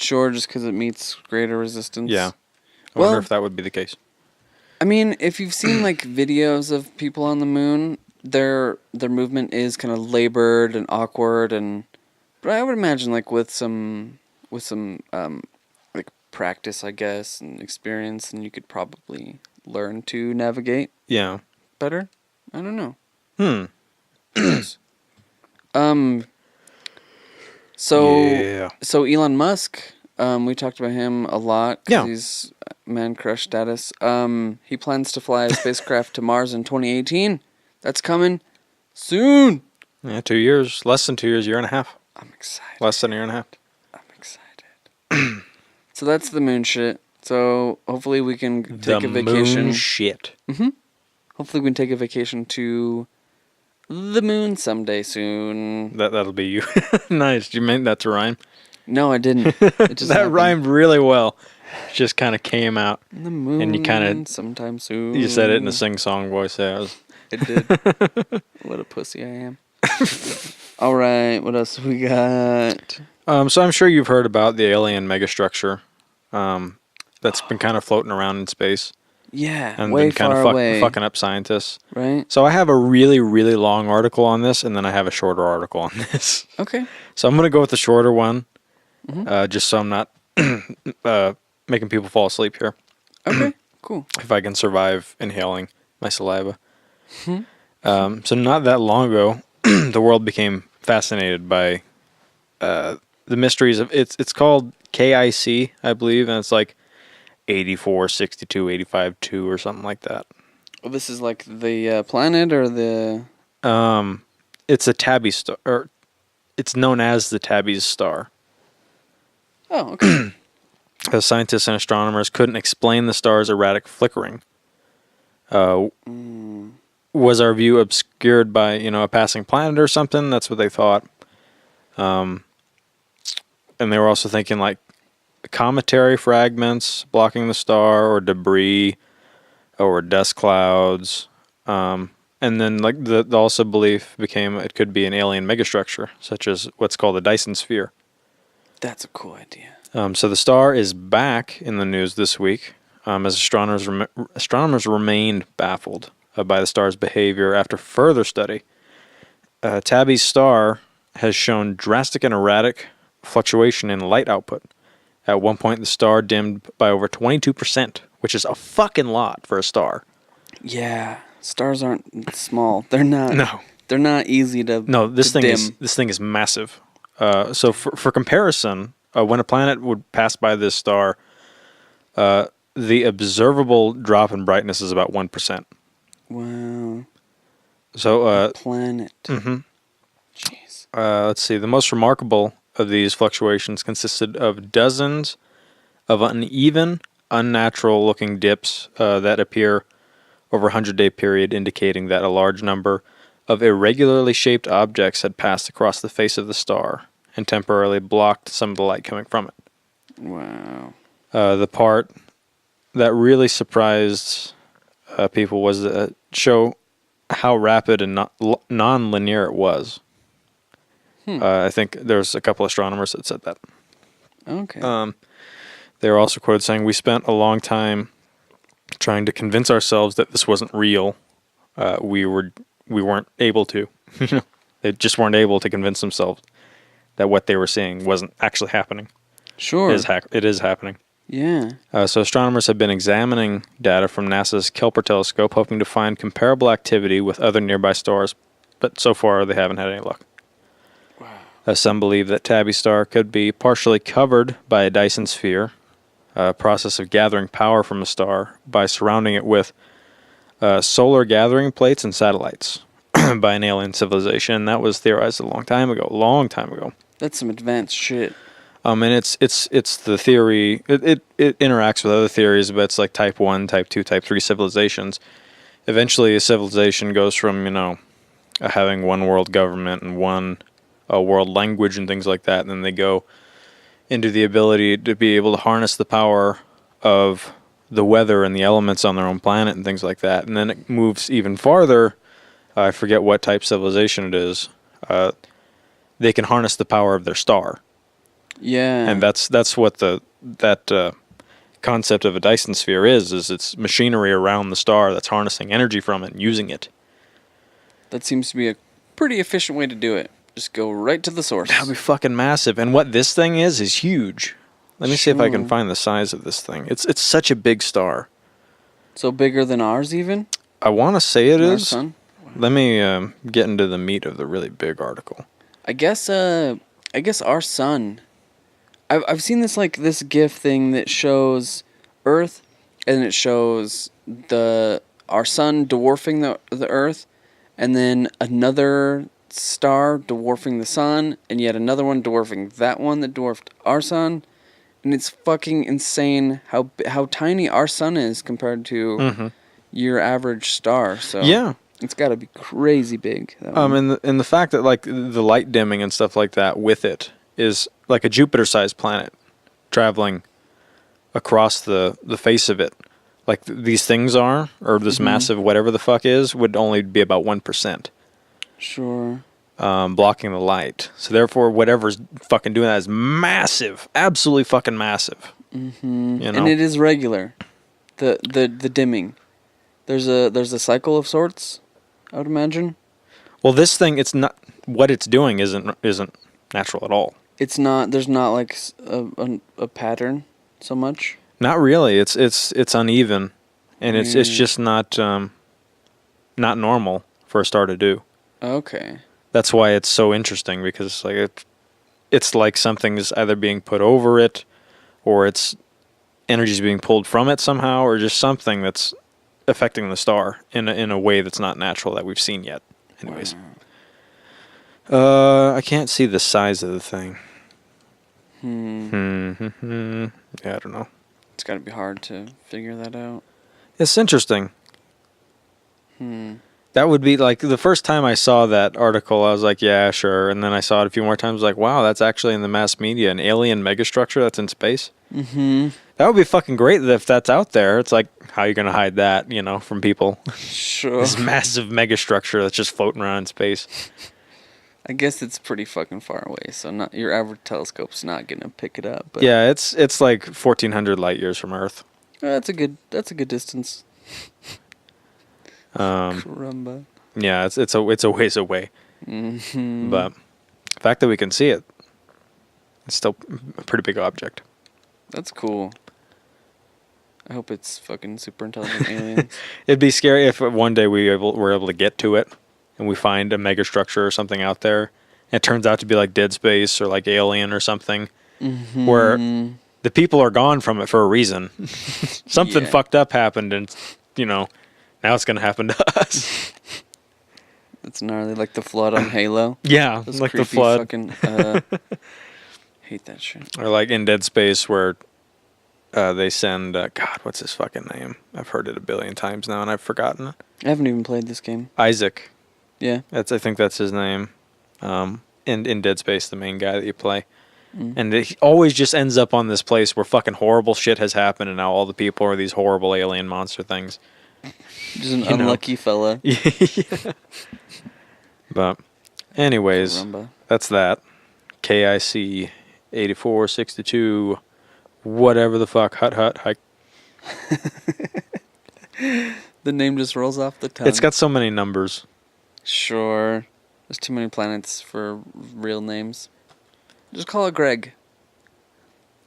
Speaker 1: Sure, just because it meets greater resistance.
Speaker 2: Yeah. I
Speaker 1: Well-
Speaker 2: wonder if that would be the case.
Speaker 1: I mean, if you've seen like videos of people on the moon, their movement is kind of labored and awkward, but I would imagine like with some like practice, I guess, and experience, and you could probably learn to navigate
Speaker 2: Yeah.
Speaker 1: better. I don't know.
Speaker 2: Hmm.
Speaker 1: So
Speaker 2: Yeah.
Speaker 1: so Elon Musk, we talked about him a lot because
Speaker 2: Yeah.
Speaker 1: he's man crush status. He plans to fly a spacecraft to Mars in 2018. That's coming soon.
Speaker 2: Yeah, 2 years. Less than 2 years, year and a half.
Speaker 1: I'm excited.
Speaker 2: Less than a year and a half.
Speaker 1: I'm excited. So that's the moon shit. So hopefully we can take a vacation.
Speaker 2: Moon shit.
Speaker 1: Hopefully we can take a vacation to the moon someday soon.
Speaker 2: That'll be you. Nice. You meant that to rhyme?
Speaker 1: No, I didn't. It just
Speaker 2: That
Speaker 1: happened.
Speaker 2: rhymed really well. Just kind of came out.
Speaker 1: The moon.
Speaker 2: And you kinda-
Speaker 1: sometime soon.
Speaker 2: You said it in a sing-song voice there.
Speaker 1: It did. What a pussy I am. All right, what else we got?
Speaker 2: So I'm sure you've heard about the alien megastructure that's been kind of floating around in space
Speaker 1: Yeah,
Speaker 2: and
Speaker 1: way
Speaker 2: been kind
Speaker 1: far
Speaker 2: of
Speaker 1: away.
Speaker 2: fucking up scientists.
Speaker 1: Right?
Speaker 2: So I have a really, really long article on this, and then I have a shorter article on this.
Speaker 1: Okay.
Speaker 2: So I'm going to go with the shorter one, just so I'm not making people fall asleep here,
Speaker 1: Okay, cool.
Speaker 2: if I can survive inhaling my saliva. So not that long ago, the world became fascinated by the mysteries of it's called KIC, I believe, and it's like 84, 62, 85, 2 or something like that.
Speaker 1: Well, this is like the planet or the...
Speaker 2: It's a Tabby star, or it's known as the Tabby's star.
Speaker 1: Oh, okay.
Speaker 2: Because scientists and astronomers couldn't explain the star's erratic flickering. Was our view obscured by, a passing planet or something? That's what they thought. And they were also thinking like cometary fragments blocking the star, or debris, or dust clouds. And then like the also belief became it could be an alien megastructure, such as what's called the Dyson sphere.
Speaker 1: That's a cool idea.
Speaker 2: So the star is back in the news this week, as astronomers remained baffled by the star's behavior after further study. Tabby's star has shown drastic and erratic fluctuation in light output. At one point, the star dimmed by over 22%, which is a fucking lot for a star.
Speaker 1: Yeah, stars aren't small. They're not.
Speaker 2: No.
Speaker 1: They're not easy to.
Speaker 2: No, this
Speaker 1: to
Speaker 2: thing
Speaker 1: dim.
Speaker 2: is massive. So for comparison, when a planet would pass by this star, the observable drop in brightness is about 1%.
Speaker 1: Wow.
Speaker 2: So
Speaker 1: Planet. Jeez.
Speaker 2: let's see. The most remarkable of these fluctuations consisted of dozens of uneven, unnatural-looking dips that appear over a 100-day period, indicating that a large number of irregularly shaped objects had passed across the face of the star and temporarily blocked some of the light coming from it.
Speaker 1: Wow.
Speaker 2: The part that really surprised people was to show how rapid and non-linear it was. I think there's a couple astronomers that said that.
Speaker 1: Okay.
Speaker 2: They were also quoted saying, "We spent a long time trying to convince ourselves that this wasn't real. We weren't able to. They just weren't able to convince themselves that what they were seeing wasn't actually happening.
Speaker 1: Sure.
Speaker 2: It is happening."
Speaker 1: Yeah.
Speaker 2: So astronomers have been examining data from NASA's Kepler telescope, hoping to find comparable activity with other nearby stars, but so far they haven't had any luck. Wow. Some believe that Tabby star could be partially covered by a Dyson sphere, a process of gathering power from a star by surrounding it with solar gathering plates and satellites by an alien civilization. And that was theorized a long time ago.
Speaker 1: That's some advanced shit.
Speaker 2: And it's the theory. It interacts with other theories, but it's like type 1, type 2, type 3 civilizations. Eventually, a civilization goes from having one world government and one world language and things like that, and then they go into the ability to be able to harness the power of the weather and the elements on their own planet and things like that. And then it moves even farther. I forget what type civilization it is. They can harness the power of their star.
Speaker 1: Yeah.
Speaker 2: And that's what that concept of a Dyson sphere is it's machinery around the star that's harnessing energy from it and using it.
Speaker 1: That seems to be a pretty efficient way to do it. Just go right to the source.
Speaker 2: That would be fucking massive. And what this thing is huge. Let me see if I can
Speaker 1: Sure.
Speaker 2: find the size of this thing. It's such a big star.
Speaker 1: So bigger than ours, even?
Speaker 2: I want to say it
Speaker 1: Our
Speaker 2: is.
Speaker 1: sun?
Speaker 2: Let me get into the meat of the really big article.
Speaker 1: I guess our sun. I've seen this GIF thing that shows Earth, and it shows our sun dwarfing the Earth, and then another star dwarfing the sun, and yet another one dwarfing that one that dwarfed our sun, and it's fucking insane how tiny our sun is compared to your average star. So
Speaker 2: Yeah.
Speaker 1: it's got to be crazy big. That one.
Speaker 2: And the fact that like the light dimming and stuff like that with it is like a Jupiter-sized planet traveling across the face of it. Like these things are, or this massive whatever the fuck is, would only be about 1%.
Speaker 1: Sure.
Speaker 2: Blocking the light. So therefore, whatever's fucking doing that is massive, absolutely fucking massive.
Speaker 1: Mm-hmm.
Speaker 2: You know?
Speaker 1: And it is regular. The dimming. There's a cycle of sorts, I would imagine.
Speaker 2: Well, this thing, it's not what it's doing isn't natural at all.
Speaker 1: It's not. There's not like a pattern so much.
Speaker 2: Not really. It's uneven, and it's just not normal for a star to do.
Speaker 1: Okay.
Speaker 2: That's why it's so interesting, because like it's like something's either being put over it, or its energy's being pulled from it somehow, or just something that's affecting the star in a way that's not natural that we've seen yet. Anyways, I can't see the size of the thing. Yeah, I don't know.
Speaker 1: It's got to be hard to figure that out.
Speaker 2: It's interesting. That would be like the first time I saw that article, I was like, yeah, sure. And then I saw it a few more times, like, wow, that's actually in the mass media, an alien megastructure that's in space.
Speaker 1: Mm-hmm.
Speaker 2: That would be fucking great if that's out there. It's like, how are you going to hide that, from people?
Speaker 1: Sure.
Speaker 2: This massive megastructure that's just floating around in space.
Speaker 1: I guess it's pretty fucking far away, so not your average telescope's not gonna pick it up. But
Speaker 2: Yeah, it's like 1,400 light years from Earth.
Speaker 1: that's a good distance.
Speaker 2: Um,
Speaker 1: Caramba.
Speaker 2: yeah, it's a ways away.
Speaker 1: Mm-hmm.
Speaker 2: But the fact that we can see it, it's still a pretty big object.
Speaker 1: That's cool. I hope it's fucking super intelligent aliens.
Speaker 2: It'd be scary if one day were able to get to it, and we find a megastructure or something out there, and it turns out to be like Dead Space or like Alien or something, where the people are gone from it for a reason. Something
Speaker 1: Yeah.
Speaker 2: fucked up happened, and now it's gonna happen to us.
Speaker 1: That's gnarly, like the flood on Halo.
Speaker 2: Yeah,
Speaker 1: Those
Speaker 2: like the
Speaker 1: creepy
Speaker 2: flood,
Speaker 1: Fucking, hate that shit.
Speaker 2: or like in Dead Space where they send God, what's his fucking name? I've heard it a billion times now, and I've forgotten it.
Speaker 1: I haven't even played this game.
Speaker 2: Isaac.
Speaker 1: Yeah.
Speaker 2: I think that's his name. In Dead Space, the main guy that you play. And he always just ends up on this place where fucking horrible shit has happened, and now all the people are these horrible alien monster things.
Speaker 1: Just an unlucky fella.
Speaker 2: Yeah. But, anyways,
Speaker 1: Caramba.
Speaker 2: that's that. KIC 8462, whatever the fuck, hut, hike.
Speaker 1: The name just rolls off the tongue.
Speaker 2: It's got so many numbers.
Speaker 1: Sure. There's too many planets for real names. Just call it Greg.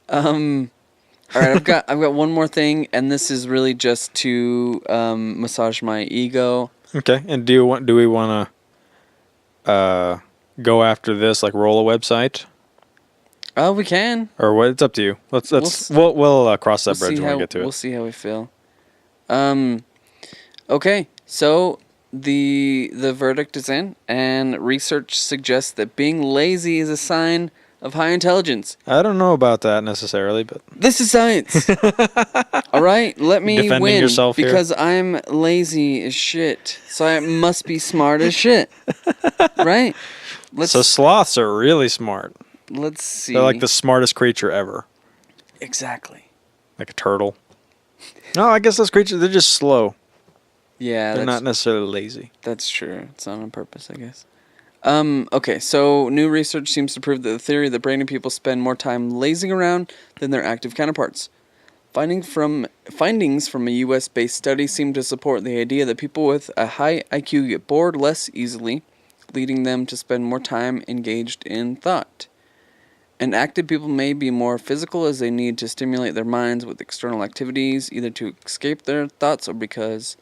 Speaker 1: All right, I've got one more thing, and this is really just to massage my ego.
Speaker 2: Okay, and do we want to go after this, like roll a website?
Speaker 1: Oh, we can.
Speaker 2: Or what? It's up to you. We'll cross that bridge when we get to it.
Speaker 1: We'll see how we feel. Okay, so the verdict is in, and research suggests that being lazy is a sign of high intelligence.
Speaker 2: I don't know about that necessarily, but
Speaker 1: This is science. All right, let me
Speaker 2: Defending
Speaker 1: win
Speaker 2: yourself here?
Speaker 1: because I'm lazy as shit. So I must be smart as shit. Right?
Speaker 2: so sloths are really smart.
Speaker 1: Let's see.
Speaker 2: They're like the smartest creature ever,
Speaker 1: Exactly.
Speaker 2: like a turtle. No, I guess those creatures, they're just slow.
Speaker 1: Yeah,
Speaker 2: They're not necessarily lazy.
Speaker 1: that's true. It's not on purpose, I guess. Okay, so new research seems to prove that the theory that brainy people spend more time lazing around than their active counterparts. Findings from a U.S.-based study seem to support the idea that people with a high IQ get bored less easily, leading them to spend more time engaged in thought. And active people may be more physical as they need to stimulate their minds with external activities, either to escape their thoughts or because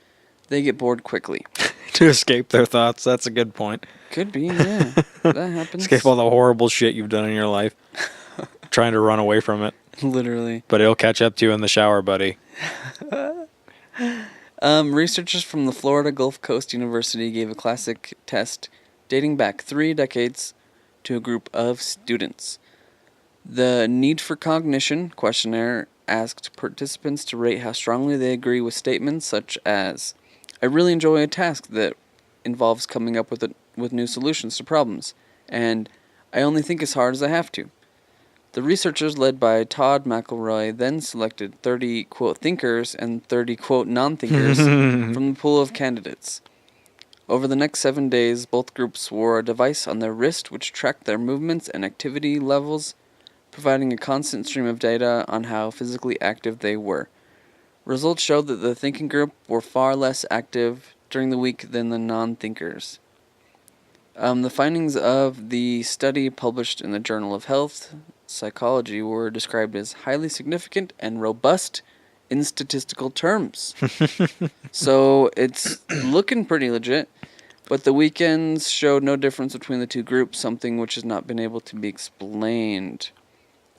Speaker 1: they get bored quickly.
Speaker 2: To escape their thoughts. That's a good point.
Speaker 1: Could be, yeah. That happens.
Speaker 2: Escape all the horrible shit you've done in your life. Trying to run away from it.
Speaker 1: Literally.
Speaker 2: But it'll catch up to you in the shower, buddy.
Speaker 1: Researchers from the Florida Gulf Coast University gave a classic test dating back 3 decades to a group of students. The Need for Cognition questionnaire asked participants to rate how strongly they agree with statements such as, I really enjoy a task that involves coming up with new solutions to problems, and I only think as hard as I have to. The researchers, led by Todd McElroy, then selected 30, quote, thinkers and 30, quote, non-thinkers from the pool of candidates. Over the next 7 days, both groups wore a device on their wrist which tracked their movements and activity levels, providing a constant stream of data on how physically active they were. Results showed that the thinking group were far less active during the week than the non-thinkers. The findings of the study published in the Journal of Health Psychology were described as highly significant and robust in statistical terms. So it's looking pretty legit, but the weekends showed no difference between the two groups, something which has not been able to be explained.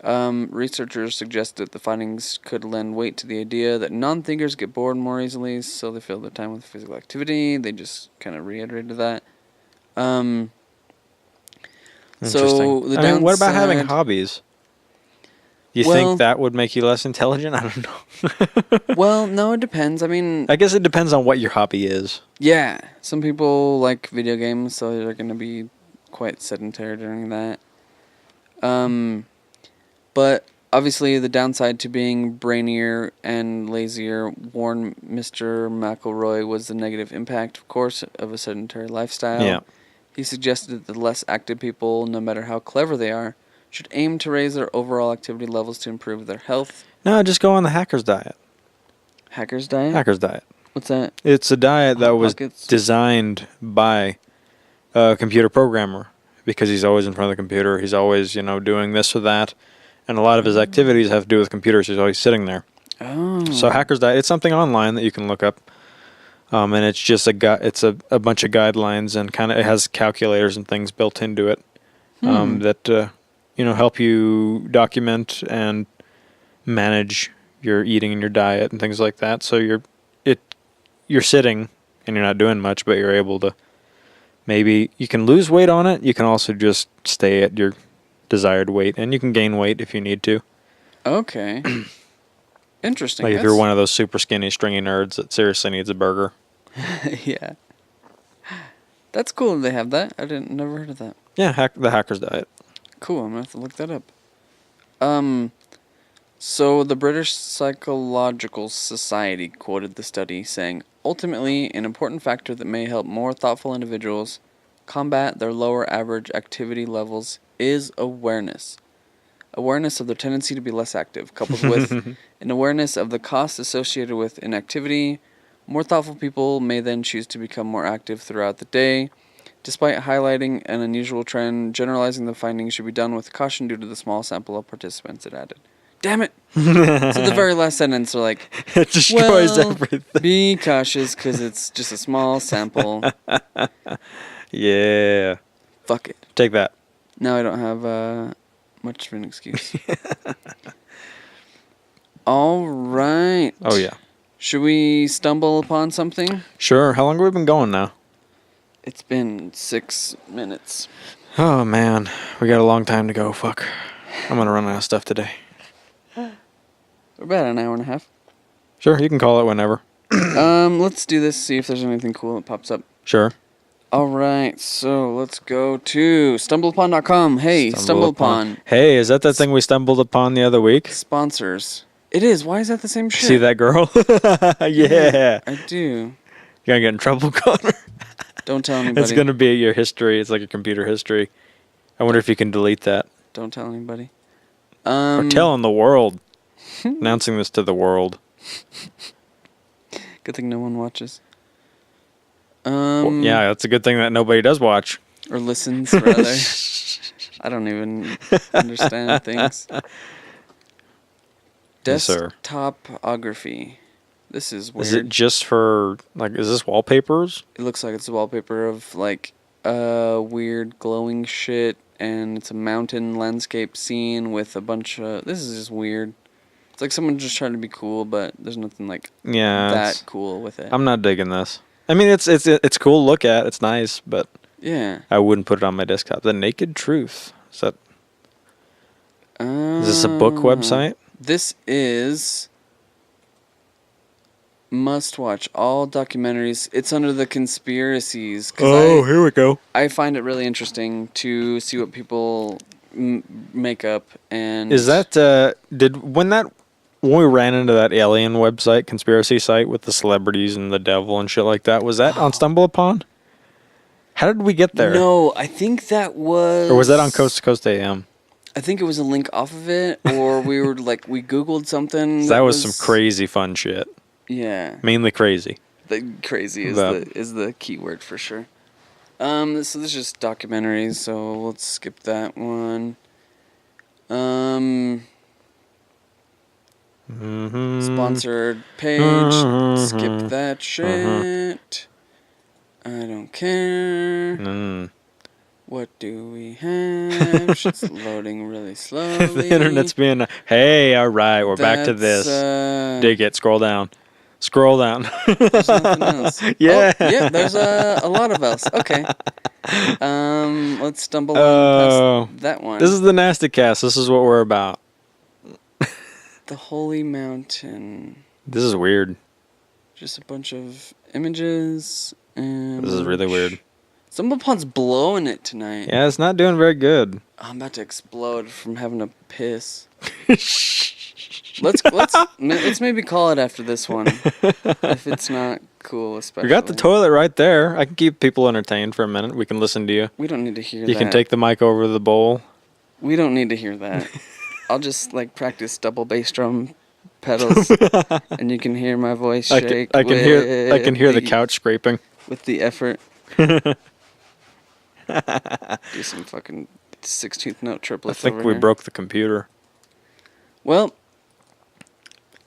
Speaker 1: Researchers suggest that the findings could lend weight to the idea that non-thinkers get bored more easily, so they fill their time with physical activity. They just kind of reiterated that. So the downside,
Speaker 2: what about having hobbies? You think that would make you less intelligent? I don't know.
Speaker 1: Well, no, it depends. I mean,
Speaker 2: I guess it depends on what your hobby is.
Speaker 1: yeah, some people like video games, so they're going to be quite sedentary during that. But obviously the downside to being brainier and lazier, warned Mr. McElroy, was the negative impact, of course, of a sedentary lifestyle.
Speaker 2: Yeah.
Speaker 1: He suggested that the less active people, no matter how clever they are, should aim to raise their overall activity levels to improve their health.
Speaker 2: No, just go on the hacker's diet.
Speaker 1: Hacker's diet?
Speaker 2: Hacker's diet.
Speaker 1: What's that?
Speaker 2: It's a diet that was
Speaker 1: Pockets?
Speaker 2: designed by a computer programmer because he's always in front of the computer. He's always, doing this or that. And a lot of his activities have to do with computers. He's always sitting there.
Speaker 1: Oh.
Speaker 2: So Hacker's Diet, it's something online that you can look up. And it's just it's a bunch of guidelines and it has calculators and things built into it that help you document and manage your eating and your diet and things like that. So you're sitting and you're not doing much, but you're able to, maybe you can lose weight on it. You can also just stay at your desired weight, and you can gain weight if you need to.
Speaker 1: Okay. Interesting.
Speaker 2: Like if you're one of those super skinny, stringy nerds that seriously needs a burger.
Speaker 1: Yeah. That's cool that they have that. I never heard of that.
Speaker 2: Yeah, the Hacker's Diet.
Speaker 1: Cool, I'm going to have to look that up. So the British Psychological Society quoted the study saying, ultimately, an important factor that may help more thoughtful individuals combat their lower average activity levels is awareness. Awareness of their tendency to be less active, coupled with an awareness of the costs associated with inactivity. More thoughtful people may then choose to become more active throughout the day. Despite highlighting an unusual trend, generalizing the findings should be done with caution due to the small sample of participants, it added. Damn it! So the very last sentence, they're like,
Speaker 2: it destroys
Speaker 1: well,
Speaker 2: everything.
Speaker 1: Be cautious because it's just a small sample.
Speaker 2: Yeah.
Speaker 1: Fuck it.
Speaker 2: Take that.
Speaker 1: Now I don't have much of an excuse. All right.
Speaker 2: Oh, yeah.
Speaker 1: Should we stumble upon something?
Speaker 2: Sure. How long have we been going now?
Speaker 1: It's been 6 minutes.
Speaker 2: Oh, man. We got a long time to go. Fuck. I'm going to run out of stuff today.
Speaker 1: We're about an hour and a half.
Speaker 2: Sure. You can call it whenever.
Speaker 1: Let's do this, see if there's anything cool that pops up.
Speaker 2: Sure.
Speaker 1: All right, so let's go to stumbleupon.com. Hey, StumbleUpon.
Speaker 2: Hey, is that thing we stumbled upon the other week?
Speaker 1: Sponsors. It is. Why is that the same shit?
Speaker 2: See that girl? Yeah.
Speaker 1: I do.
Speaker 2: You're going to get in trouble, Connor.
Speaker 1: Don't tell anybody.
Speaker 2: It's gonna be your history. It's like a computer history. I wonder if you can delete that.
Speaker 1: Don't tell anybody.
Speaker 2: Or telling the world. Announcing this to the world.
Speaker 1: Good thing no one watches.
Speaker 2: Well, yeah, that's a good thing that nobody does watch.
Speaker 1: Or listens, rather. I don't even understand things.
Speaker 2: Yes, sir.
Speaker 1: Desktopography. This is weird.
Speaker 2: Is it just for, like, is this wallpapers?
Speaker 1: It looks like it's a wallpaper of, like, weird glowing shit, and it's a mountain landscape scene with a bunch of... This is just weird. It's like someone just trying to be cool, but there's nothing, like, that cool with it.
Speaker 2: I'm not digging this. I mean, it's cool to look at. It's nice, but...
Speaker 1: Yeah.
Speaker 2: I wouldn't put it on my desktop. The Naked Truth. Is this a book website?
Speaker 1: This is must watch all documentaries. It's under the conspiracies.
Speaker 2: Here we go.
Speaker 1: I find it really interesting to see what people make up. And
Speaker 2: is that when we ran into that alien website, conspiracy site with the celebrities and the devil and shit like that? Was that on Stumble Upon? How did we get there?
Speaker 1: No, I think that was...
Speaker 2: Or was that on Coast to Coast AM?
Speaker 1: I think it was a link off of it, or we were like, we Googled something.
Speaker 2: That was some crazy fun shit.
Speaker 1: Yeah.
Speaker 2: Mainly crazy.
Speaker 1: The crazy is the key word for sure. So this is just documentaries, so let's skip that one. Sponsored page. Skip that shit. I don't care. What do we have? Shit's loading really slowly.
Speaker 2: The internet's being, hey, all right, we're back to this. Dig it. Scroll down.
Speaker 1: There's nothing else.
Speaker 2: Yeah.
Speaker 1: Oh, yeah, there's a lot of else. Okay. Let's stumble on past that one.
Speaker 2: This is the Nasty Cast. This is what we're about.
Speaker 1: The Holy Mountain.
Speaker 2: This is weird.
Speaker 1: Just a bunch of images. And
Speaker 2: this is really weird.
Speaker 1: Stumblepon's blowing it tonight.
Speaker 2: Yeah, it's not doing very good.
Speaker 1: I'm about to explode from having to piss. Let's maybe call it after this one. If it's not cool, especially.
Speaker 2: We got the toilet right there. I can keep people entertained for a minute. We can listen to you.
Speaker 1: We don't need to hear that.
Speaker 2: You can take the mic over the bowl.
Speaker 1: We don't need to hear that. I'll just like practice double bass drum pedals, and you can hear my voice shake.
Speaker 2: I can hear the couch scraping
Speaker 1: with the effort. Do some fucking 16th note triplets.
Speaker 2: I think we broke the computer.
Speaker 1: Well,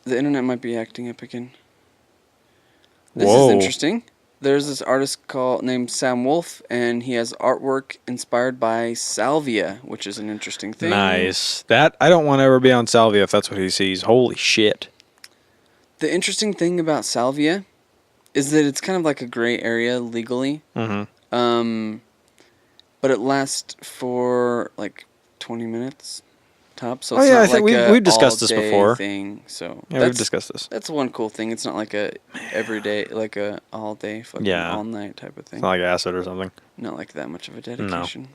Speaker 1: the internet might be acting up again. This is interesting. There's this artist named Sam Wolf, and he has artwork inspired by salvia, which is an interesting thing.
Speaker 2: Nice. That I don't want to ever be on salvia if that's what he sees. Holy shit.
Speaker 1: The interesting thing about salvia is that it's kind of like a gray area legally.
Speaker 2: Mm-hmm.
Speaker 1: But it lasts for like 20 minutes tops. So
Speaker 2: I think we've discussed this before.
Speaker 1: So
Speaker 2: yeah, we've discussed this.
Speaker 1: That's one cool thing. It's not like a everyday, like a all day, fucking all night type of thing.
Speaker 2: It's not like acid or something.
Speaker 1: Not like that much of a dedication. No.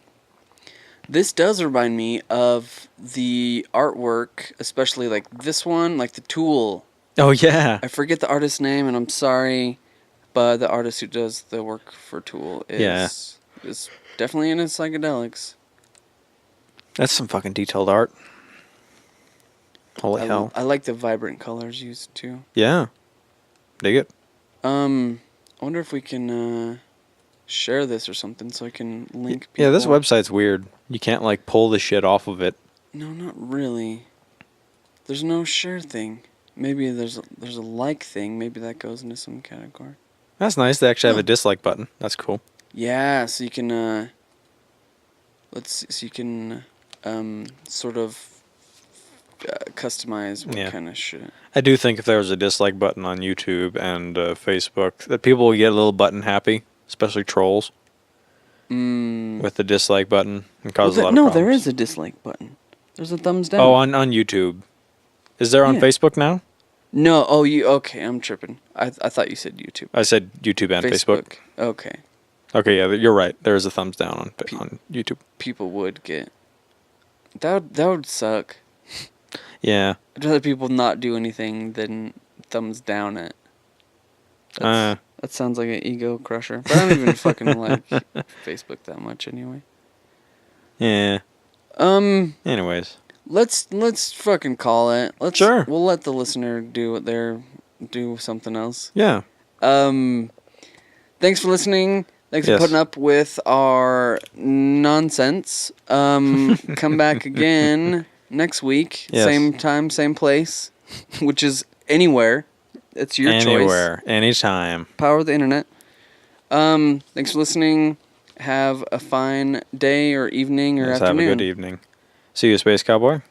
Speaker 1: This does remind me of the artwork, especially like this one, like the Tool.
Speaker 2: Oh yeah.
Speaker 1: I forget the artist's name, and I'm sorry, but the artist who does the work for Tool is definitely into psychedelics.
Speaker 2: That's some fucking detailed art. Holy hell.
Speaker 1: I like the vibrant colors used too.
Speaker 2: Yeah. Dig it.
Speaker 1: I wonder if we can share this or something so I can link people.
Speaker 2: Yeah, this website's weird. You can't like pull the shit off of it.
Speaker 1: No, not really. There's no share thing. Maybe there's a like thing. Maybe that goes into some category.
Speaker 2: That's nice. They actually have a dislike button. That's cool.
Speaker 1: Yeah, so you can sort of customize what kind of shit.
Speaker 2: I do think if there was a dislike button on YouTube and Facebook, that people would get a little button happy, especially trolls. With the dislike button and cause a lot of problems.
Speaker 1: No, there is a dislike button. There's a thumbs down.
Speaker 2: Oh, on YouTube. Is there on Facebook now?
Speaker 1: No. Oh, okay. I'm tripping. I thought you said YouTube.
Speaker 2: I said YouTube and Facebook.
Speaker 1: Okay.
Speaker 2: Okay, yeah, you're right. There is a thumbs down on YouTube.
Speaker 1: People would get... That would suck.
Speaker 2: Yeah.
Speaker 1: I'd rather people not do anything than thumbs down it. That sounds like an ego crusher. But I don't even fucking like Facebook that much anyway.
Speaker 2: Yeah. Anyways.
Speaker 1: Let's fucking call it.
Speaker 2: Sure.
Speaker 1: We'll let the listener do something else.
Speaker 2: Yeah.
Speaker 1: Thanks for listening. Thanks for putting up with our nonsense. Come back again next week.
Speaker 2: Yes.
Speaker 1: Same time, same place, which is anywhere. It's your choice.
Speaker 2: Anywhere, anytime.
Speaker 1: Power of the internet. Thanks for listening. Have a fine day or evening or afternoon.
Speaker 2: Have a good evening. See you, Space Cowboy.